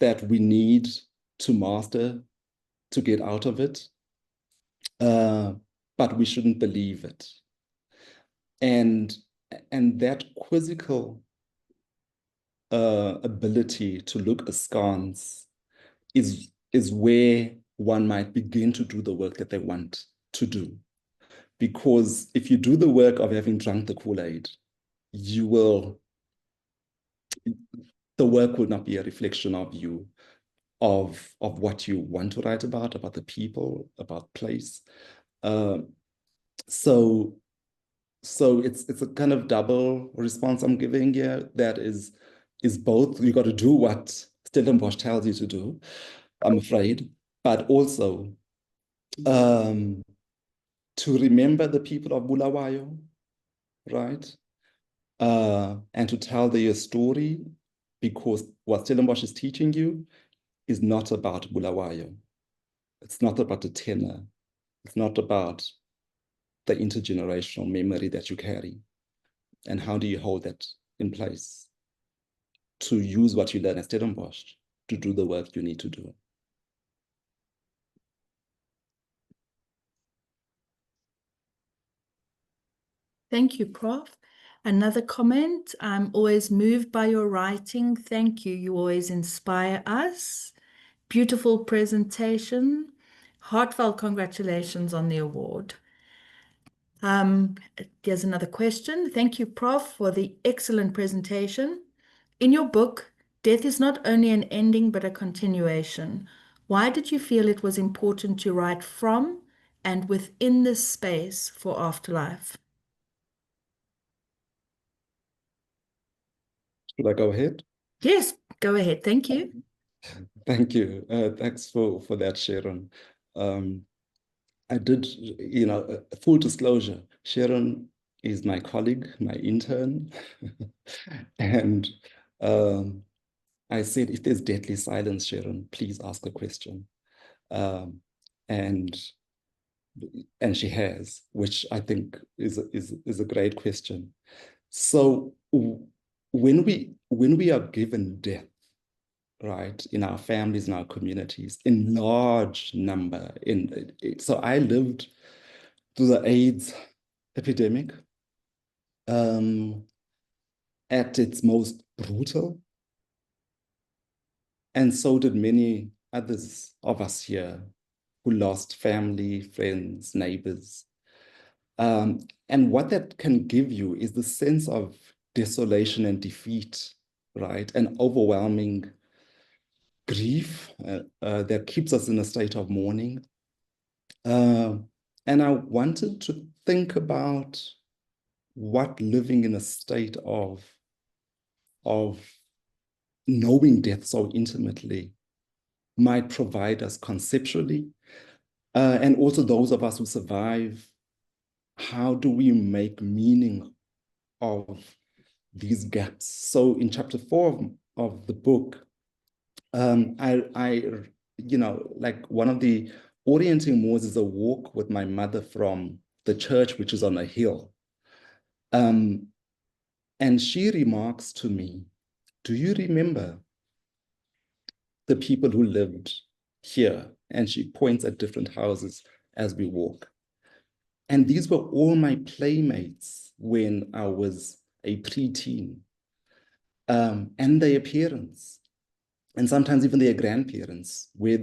that we need to master to get out of it, but we shouldn't believe it. And that quizzical ability to look askance is where one might begin to do the work that they want to do. Because if you do the work of having drunk the Kool-Aid, the work will not be a reflection of you, of what you want to write about the people, about place. So it's a kind of double response I'm giving here. That is both. You got to do what Stellenbosch tells you to do, I'm afraid, but also to remember the people of Bulawayo, right? And to tell their story, because what Stellenbosch is teaching you is not about Bulawayo. It's not about the tenor. It's not about the intergenerational memory that you carry. And how do you hold that in place to use what you learn at Stellenbosch to do the work you need to do? Thank you, Prof. Another comment, I'm always moved by your writing. Thank you. You always inspire us. Beautiful presentation. Heartfelt congratulations on the award. Here's another question. Thank you, Prof, for the excellent presentation. In your book, death is not only an ending but a continuation. Why did you feel it was important to write from and within this space for afterlife? Should I go ahead? Yes, go ahead. Thank you. Thank you. Thanks for that, Sharon. I did, full disclosure, Sharon is my colleague, my intern. And I said, if there's deadly silence, Sharon, please ask a question. Um, and she has, which I think is a great question. So when we are given death, right, in our families, in our communities, in large number, so I lived through the AIDS epidemic at its most brutal, and so did many others of us here who lost family, friends, neighbors. And what that can give you is the sense of desolation and defeat, right? And overwhelming grief that keeps us in a state of mourning. And I wanted to think about what living in a state of knowing death so intimately might provide us conceptually. And also those of us who survive, how do we make meaning of these gaps? So in chapter 4 of the book, like one of the orienting modes is a walk with my mother from the church, which is on a hill. And she remarks to me, do you remember the people who lived here? And she points at different houses as we walk. And these were all my playmates when I was a preteen. And their parents, and sometimes even their grandparents, where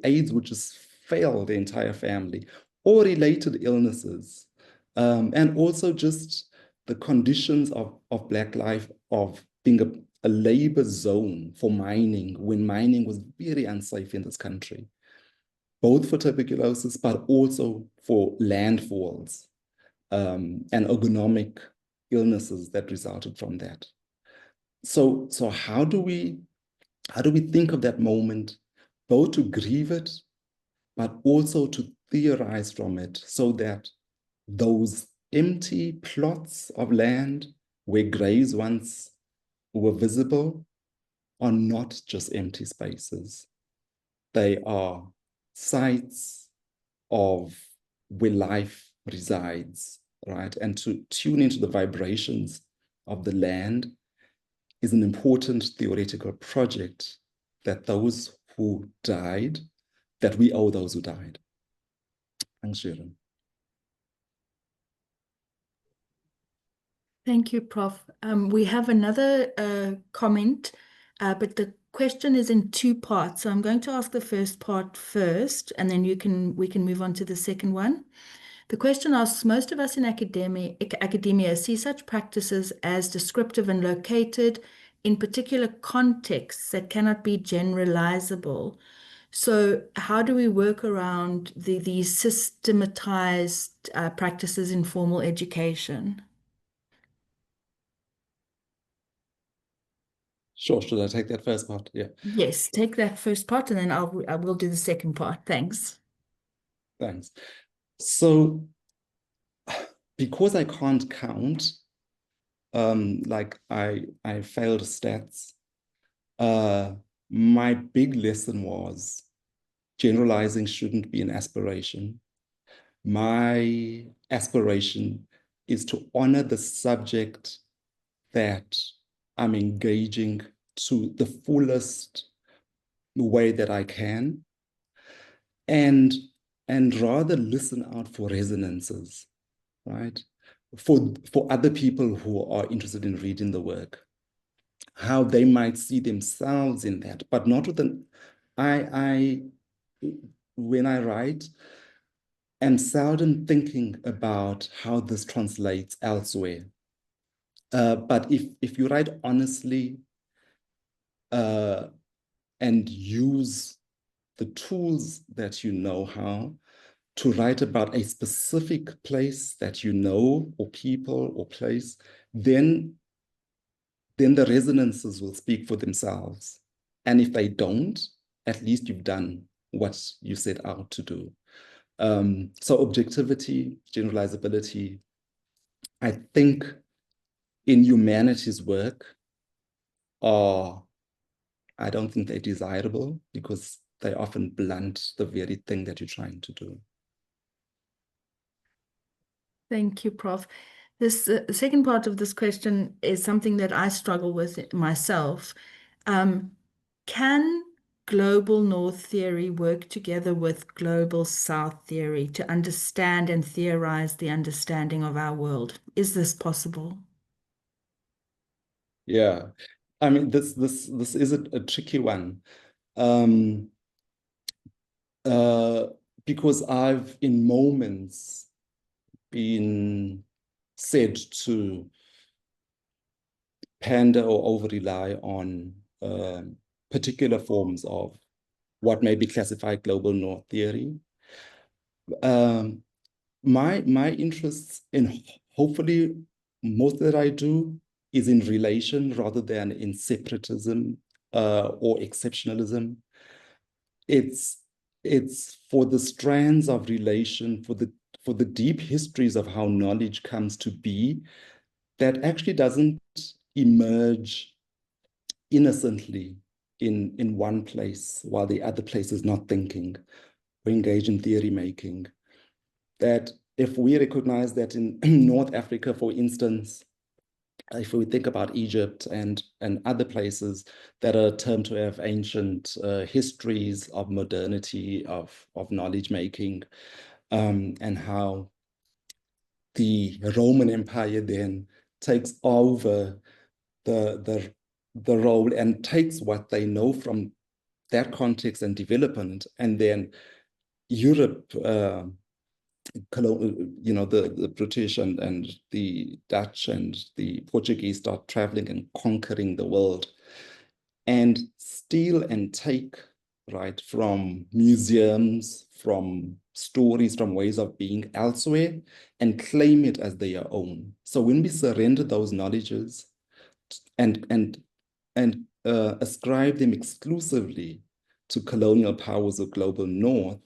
AIDS would just fail the entire family, or related illnesses, and also just the conditions of Black life, of being a labor zone for mining, when mining was very unsafe in this country, both for tuberculosis, but also for landfalls and ergonomic illnesses that resulted from that. So how do we think of that moment, both to grieve it, but also to theorize from it, so that those empty plots of land where graves once were visible are not just empty spaces. They are sites of where life resides, right? And to tune into the vibrations of the land is an important theoretical project that those who died, that we owe those who died. Thanks, Sharon. Thank you, Prof. We have another comment, but the question is in two parts. So I'm going to ask the first part first, and then we can move on to the second one. The question asks, most of us in academia see such practices as descriptive and located in particular contexts that cannot be generalizable. So how do we work around these systematized practices in formal education? Sure, should I take that first part? Yeah. Yes, take that first part and then I will do the second part. Thanks. Thanks. So because I can't count, like I failed stats, my big lesson was generalizing shouldn't be an aspiration. My aspiration is to honor the subject that I'm engaging to the fullest way that I can, and rather listen out for resonances, right? for other people who are interested in reading the work, how they might see themselves in that, but not with an, when I write, am seldom thinking about how this translates elsewhere. But if you write honestly and use the tools that you know how to write about a specific place that you know, or people, or place, then the resonances will speak for themselves. And if they don't, at least you've done what you set out to do. So objectivity, generalizability, I think in humanities work are, I don't think they're desirable because they often blunt the very thing that you're trying to do. Thank you, Prof. This second part of this question is something that I struggle with myself. Can global North theory work together with global South theory to understand and theorize the understanding of our world? Is this possible? Yeah, I mean, this is a tricky one. Um, because I've in moments been said to pander or over-rely on particular forms of what may be classified global North theory. My interests in, hopefully most that I do is in relation rather than in separatism or exceptionalism. It's for the strands of relation, for the deep histories of how knowledge comes to be, that actually doesn't emerge innocently in one place while the other place is not thinking or engage in theory making. That if we recognize that in North Africa, for instance, if we think about Egypt and other places that are termed to have ancient histories of modernity, of knowledge making, and how the Roman Empire then takes over the role and takes what they know from that context and development, and then Europe, the British and the Dutch and the Portuguese start traveling and conquering the world and steal and take, right, from museums, from stories, from ways of being elsewhere, and claim it as their own. So when we surrender those knowledges and ascribe them exclusively to colonial powers of global North,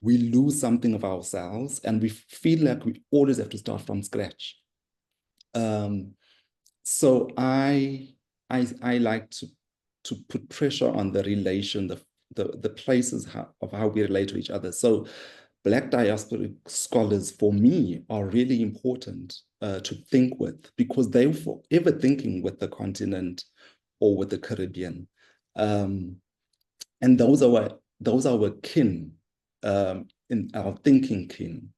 we lose something of ourselves and we feel like we always have to start from scratch. So I like to put pressure on the relation, the places of how we relate to each other. So Black diasporic scholars, for me, are really important to think with because they're forever thinking with the continent or with the Caribbean. And those are our kin, in our thinking kin.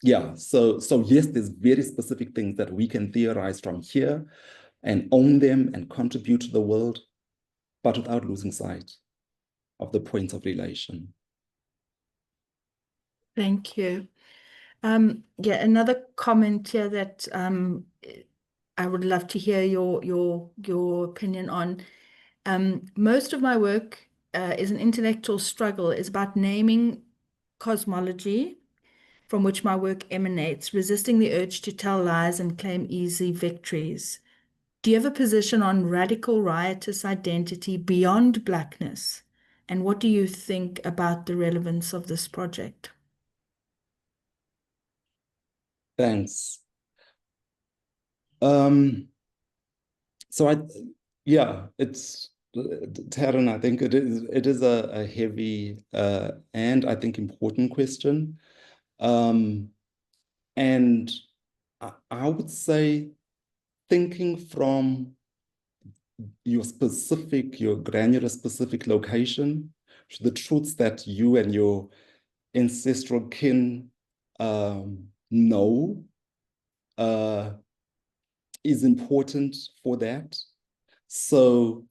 Yeah, so yes, there's very specific things that we can theorize from here and own them and contribute to the world, but without losing sight of the points of relation. Thank you. Yeah, another comment here that I would love to hear your opinion on. Most of my work is an intellectual struggle, is about naming cosmology from which my work emanates, resisting the urge to tell lies and claim easy victories. Do you have a position on radical riotous identity beyond Blackness? And what do you think about the relevance of this project? Thanks. So yeah, it's Taryn, I think it is a heavy and I think important question. And I would say thinking from your granular specific location, the truths that you and your ancestral kin know is important for that. So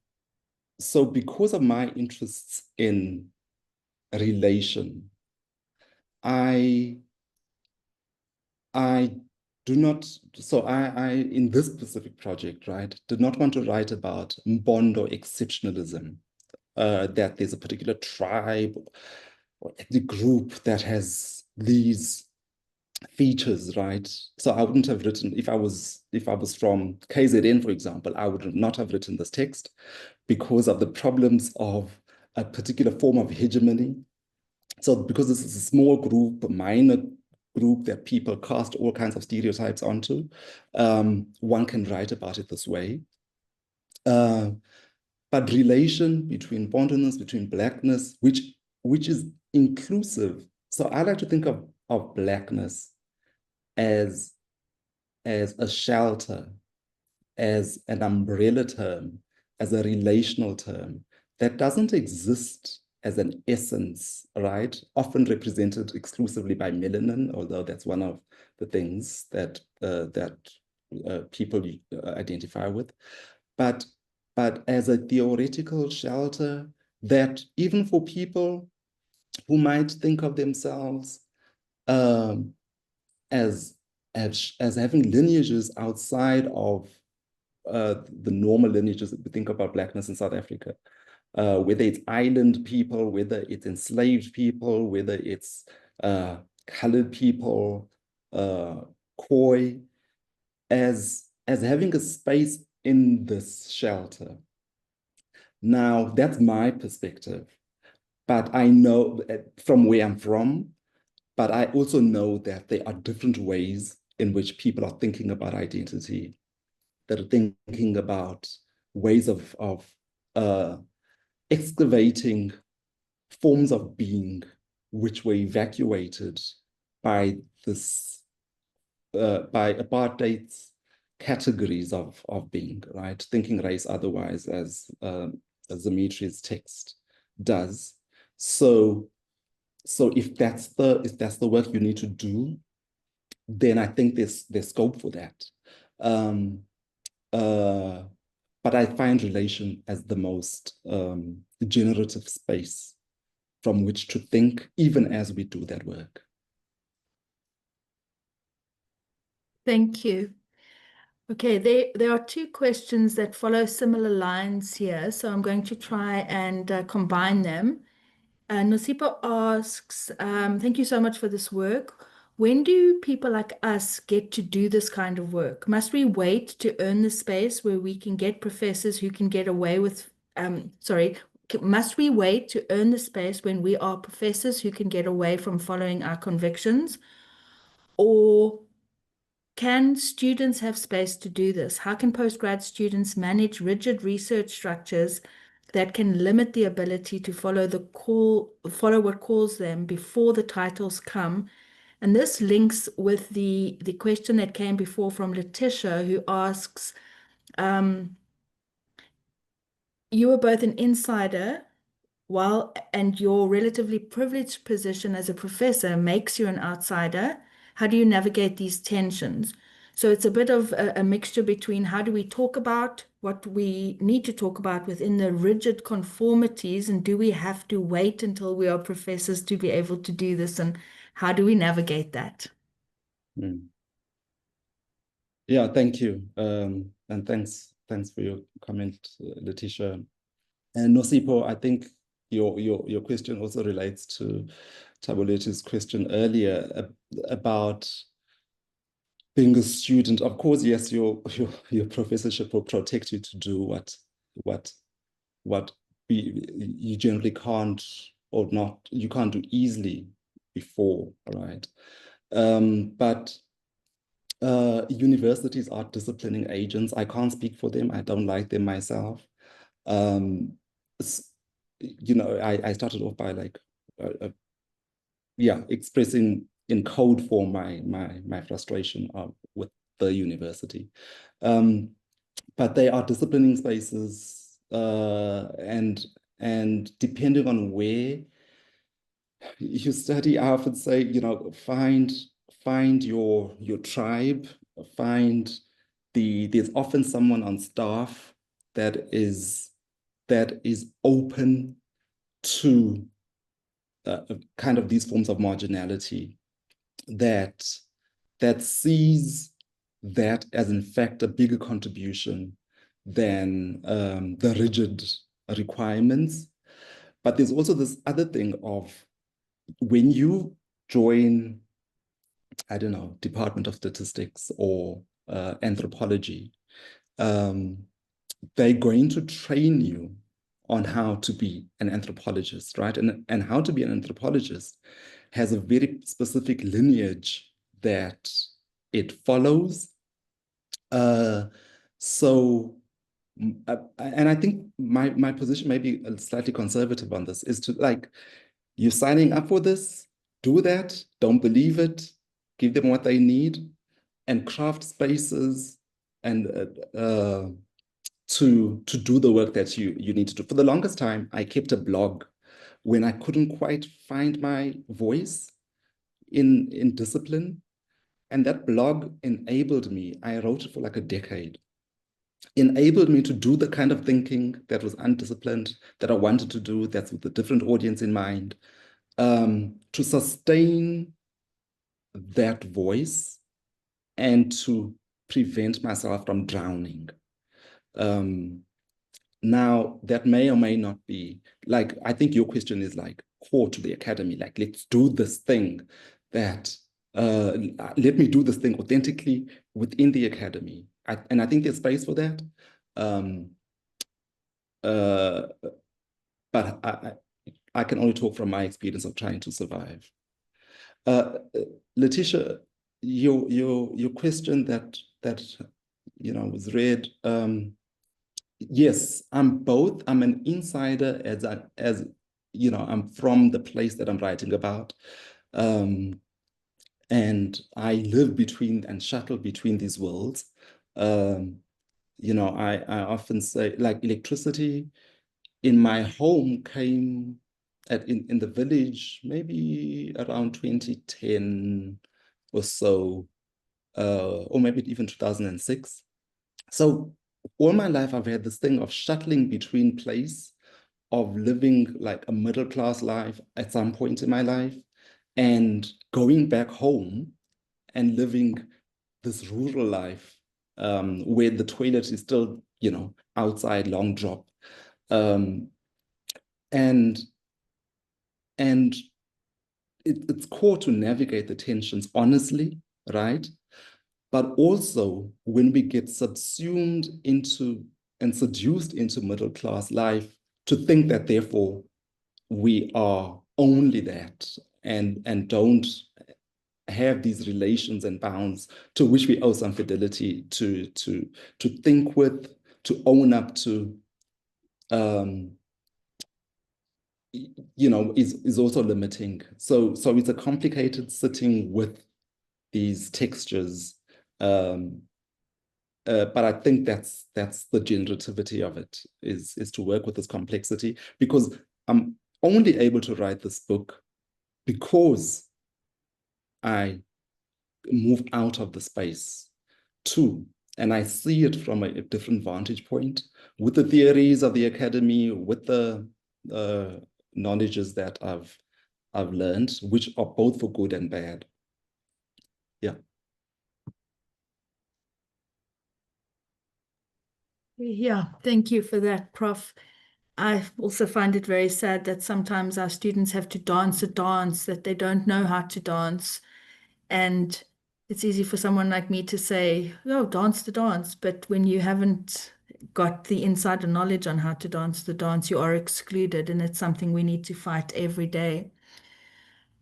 because of my interests in relation, I do not, so I in this specific project, right, did not want to write about Mpondo exceptionalism, that there's a particular tribe or ethnic group that has these features, right? So I wouldn't have written, if I was from KZN, for example, I would not have written this text because of the problems of a particular form of hegemony. So because this is a small group, a minor group that people cast all kinds of stereotypes onto, one can write about it this way. But relation between Mpondoness, between Blackness, which is inclusive. So I like to think of Blackness as a shelter, as an umbrella term, as a relational term that doesn't exist as an essence, right? Often represented exclusively by melanin, although that's one of the things that people identify with. But as a theoretical shelter that even for people who might think of themselves um, as having lineages outside of the normal lineages that we think about Blackness in South Africa, whether it's island people, whether it's enslaved people, whether it's colored people, Khoi, as having a space in this shelter. Now, that's my perspective, but I know from where I'm from, but I also know that there are different ways in which people are thinking about identity, that are thinking about ways of excavating forms of being which were evacuated by this by apartheid's categories of being, right? Thinking race otherwise, as Dimitri's text does. So if that's the work you need to do, then I think there's scope for that. But I find relation as the most generative space from which to think, even as we do that work. Thank you. Okay, there are two questions that follow similar lines here, so I'm going to try and combine them. Nosipo asks, thank you so much for this work. When do people like us get to do this kind of work? Must we wait to earn the space where we can get professors who can get away with, must we wait to earn the space when we are professors who can get away from following our convictions? Or can students have space to do this? How can postgrad students manage rigid research structures that can limit the ability to follow what calls them before the titles come? And this links with the question that came before from Letitia, who asks, you were both an insider and your relatively privileged position as a professor makes you an outsider. How do you navigate these tensions? So it's a bit of a mixture between how do we talk about what we need to talk about within the rigid conformities, and do we have to wait until we are professors to be able to do this, and how do we navigate that? Yeah, thank you. And thanks for your comment, Letitia. And Nosipo, I think your question also relates to Tabuleti's question earlier about being a student. Of course, yes, your professorship will protect you to do what you generally can't or not, you can't do easily before, right? But universities are disciplining agents. I can't speak for them. I don't like them myself. You know, I started off by like, expressing in code form my frustration with the university. But they are disciplining spaces, and depending on where you study, I often say, you know, find find your tribe, there's often someone on staff that is open to kind of these forms of marginality, that sees that as in fact a bigger contribution than the rigid requirements. But there's also this other thing of when you join, I don't know, Department of Statistics or anthropology, they're going to train you on how to be an anthropologist, right? And how to be an anthropologist has a very specific lineage that it follows. And I think my position may be slightly conservative on this, is to like, you're signing up for this, do that, don't believe it, give them what they need, and craft spaces and to do the work that you need to do. For the longest time, I kept a blog when I couldn't quite find my voice in discipline. And that blog enabled me, I wrote it for like a decade, enabled me to do the kind of thinking that was undisciplined, that I wanted to do, that's with a different audience in mind, to sustain that voice and to prevent myself from drowning. Now, that may or may not be, like, I think your question is like core to the academy, like, let's do this thing that, let me do this thing authentically within the academy. And I think there's space for that. But I can only talk from my experience of trying to survive. Letitia, your question that was read, yes, I'm both. I'm an insider as I'm from the place that I'm writing about. And I live between and shuttle between these worlds. I often say, like, electricity in my home came in the village maybe around 2010 or so, or maybe even 2006. So all my life, I've had this thing of shuttling between place, of living like a middle-class life at some point in my life, and going back home and living this rural life, where the toilet is still, outside, long drop. And it's core to navigate the tensions honestly, right? But also when we get subsumed into and seduced into middle-class life, to think that therefore we are only that and don't have these relations and bounds to which we owe some fidelity to think with, to own up to, is also limiting. So it's a complicated sitting with these textures. But I think that's the generativity of it, is to work with this complexity, because I'm only able to write this book because I move out of the space too. And I see it from a different vantage point, with the theories of the academy, with the knowledges that I've learned, which are both for good and bad. Yeah. Yeah, thank you for that, Prof. I also find it very sad that sometimes our students have to dance a dance that they don't know how to dance. And it's easy for someone like me to say, oh, dance the dance. But when you haven't got the insider knowledge on how to dance the dance, you are excluded. And it's something we need to fight every day.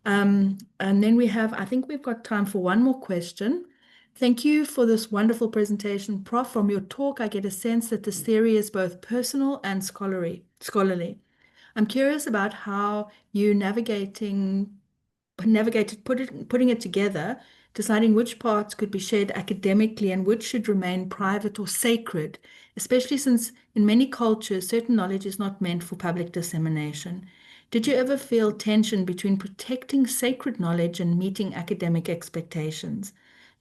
And then I think we've got time for one more question. Thank you for this wonderful presentation, Prof. From your talk, I get a sense that this theory is both personal and scholarly. I'm curious about how you navigated putting it together, deciding which parts could be shared academically and which should remain private or sacred, especially since in many cultures, certain knowledge is not meant for public dissemination. Did you ever feel tension between protecting sacred knowledge and meeting academic expectations?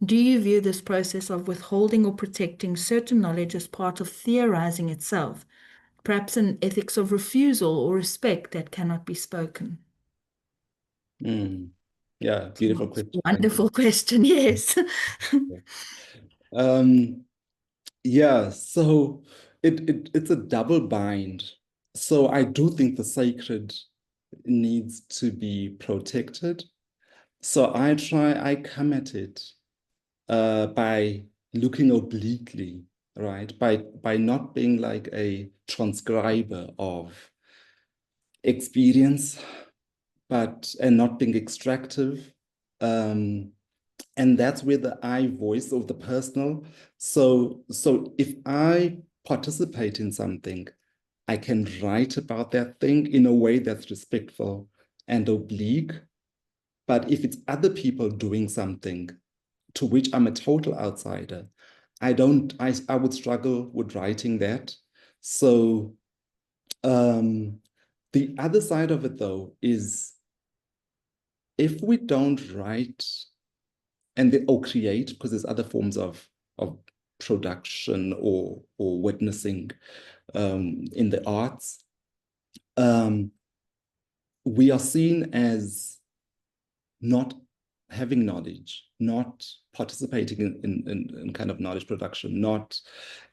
Do you view this process of withholding or protecting certain knowledge as part of theorizing itself, perhaps an ethics of refusal or respect that cannot be spoken? Yeah, beautiful question. Wonderful question, yes. Um, yeah, so it's a double bind. So I do think the sacred needs to be protected. So I come at it by looking obliquely, right? By not being like a transcriber of experience, and not being extractive. And that's where the I voice of the personal. So if I participate in something, I can write about that thing in a way that's respectful and oblique. But if it's other people doing something to which I'm a total outsider, I would struggle with writing that. So the other side of it though is if we don't write or create, because there's other forms of production or witnessing in the arts, we are seen as not having knowledge, not participating in kind of knowledge production,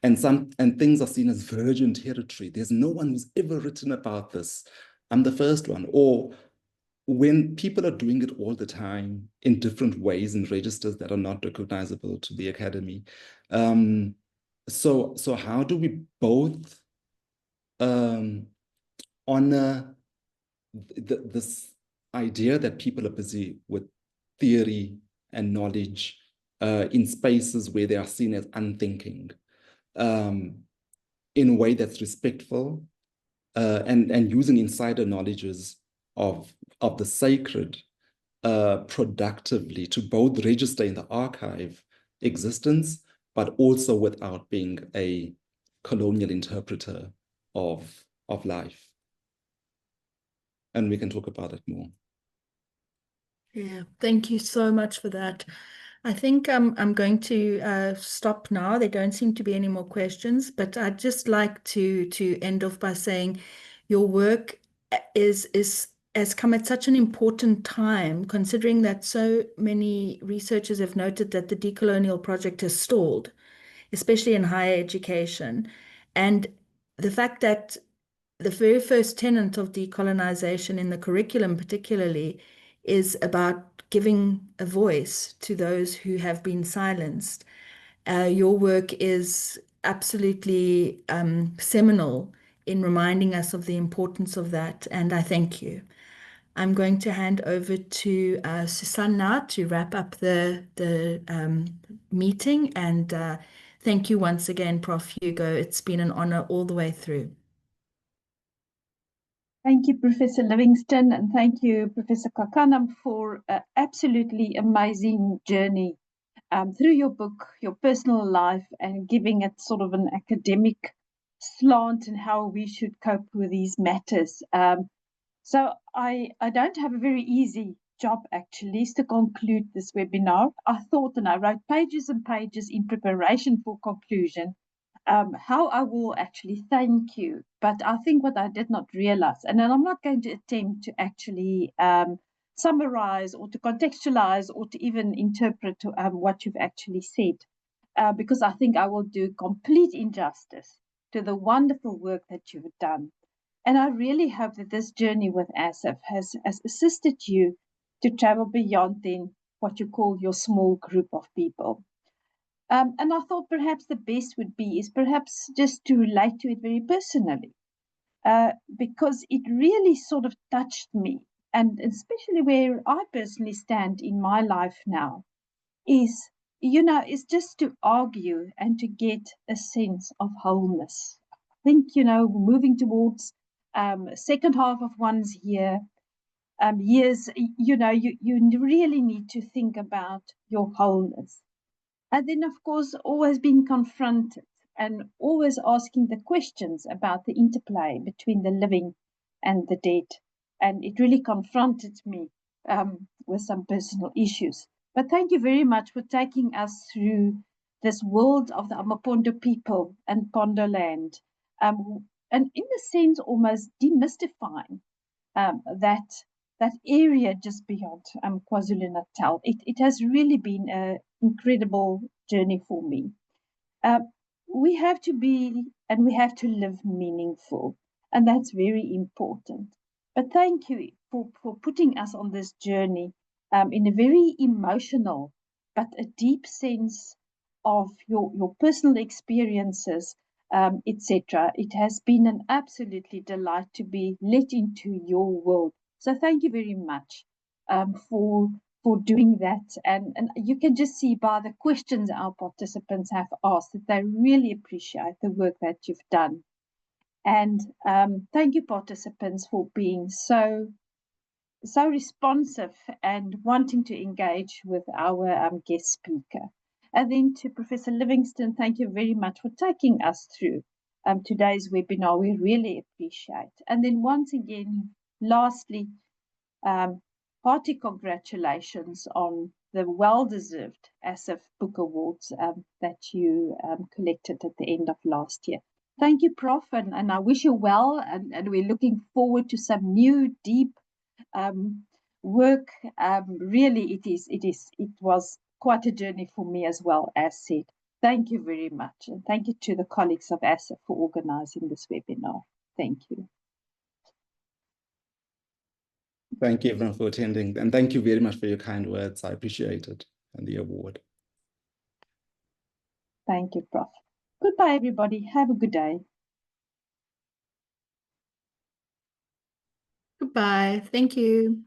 and things are seen as virgin territory. There's no one who's ever written about this. I'm the first one. Or when people are doing it all the time in different ways in registers that are not recognizable to the academy. So how do we both honor this idea that people are busy with theory and knowledge in spaces where they are seen as unthinking, in a way that's respectful, and using insider knowledges of the sacred productively to both register in the archive existence, but also without being a colonial interpreter of life. And we can talk about it more. Yeah, thank you so much for that. I think I'm going to stop now. There don't seem to be any more questions, but I'd just like to end off by saying your work has come at such an important time, considering that so many researchers have noted that the decolonial project has stalled, especially in higher education. And the fact that the very first tenet of decolonization in the curriculum, particularly, is about giving a voice to those who have been silenced. Your work is absolutely seminal in reminding us of the importance of that, and I thank you. I'm going to hand over to Susanne now to wrap up the meeting, and thank you once again, Prof Hugo. It's been an honor all the way through. Thank you, Professor Livingston, and thank you, Professor Canham, for an absolutely amazing journey through your book, your personal life, and giving it sort of an academic slant in how we should cope with these matters. So I don't have a very easy job, actually, to conclude this webinar. I thought, and I wrote pages and pages in preparation for conclusion, how I will actually thank you. But I think what I did not realize, and then I'm not going to attempt to actually summarize or to contextualize or to even interpret what you've actually said, because I think I will do complete injustice to the wonderful work that you've done. And I really hope that this journey with ASSAf has assisted you to travel beyond then what you call your small group of people. And I thought perhaps the best would be is perhaps just to relate to it very personally, because it really sort of touched me. And especially where I personally stand in my life now is, is just to argue and to get a sense of wholeness. I think, moving towards second half of one's years, you really need to think about your wholeness. And then, of course, always being confronted and always asking the questions about the interplay between the living and the dead. and it really confronted me with some personal issues. But thank you very much for taking us through this world of the amaMpondo people and Mpondo land, and in a sense almost demystifying that area just beyond KwaZulu-Natal. It has really been an incredible journey for me. We have to be and we have to live meaningful, and that's very important. But thank you for putting us on this journey in a very emotional but a deep sense of your personal experiences, etc. It has been an absolutely delight to be let into your world. So thank you very much for doing that. And you can just see by the questions our participants have asked that they really appreciate the work that you've done. And thank you, participants, for being so responsive and wanting to engage with our guest speaker. And then to Professor Livingston, thank you very much for taking us through today's webinar. We really appreciate. And then once again, lastly, hearty congratulations on the well-deserved ASSAf Book Awards that you collected at the end of last year. Thank you, Prof, and I wish you well, and we're looking forward to some new, deep work. Really, it was quite a journey for me as well, as said. Thank you very much, and thank you to the colleagues of ASSAf for organizing this webinar. Thank you. Thank you, everyone, for attending. And thank you very much for your kind words. I appreciate it, and the award. Thank you, Prof. Goodbye, everybody. Have a good day. Goodbye. Thank you.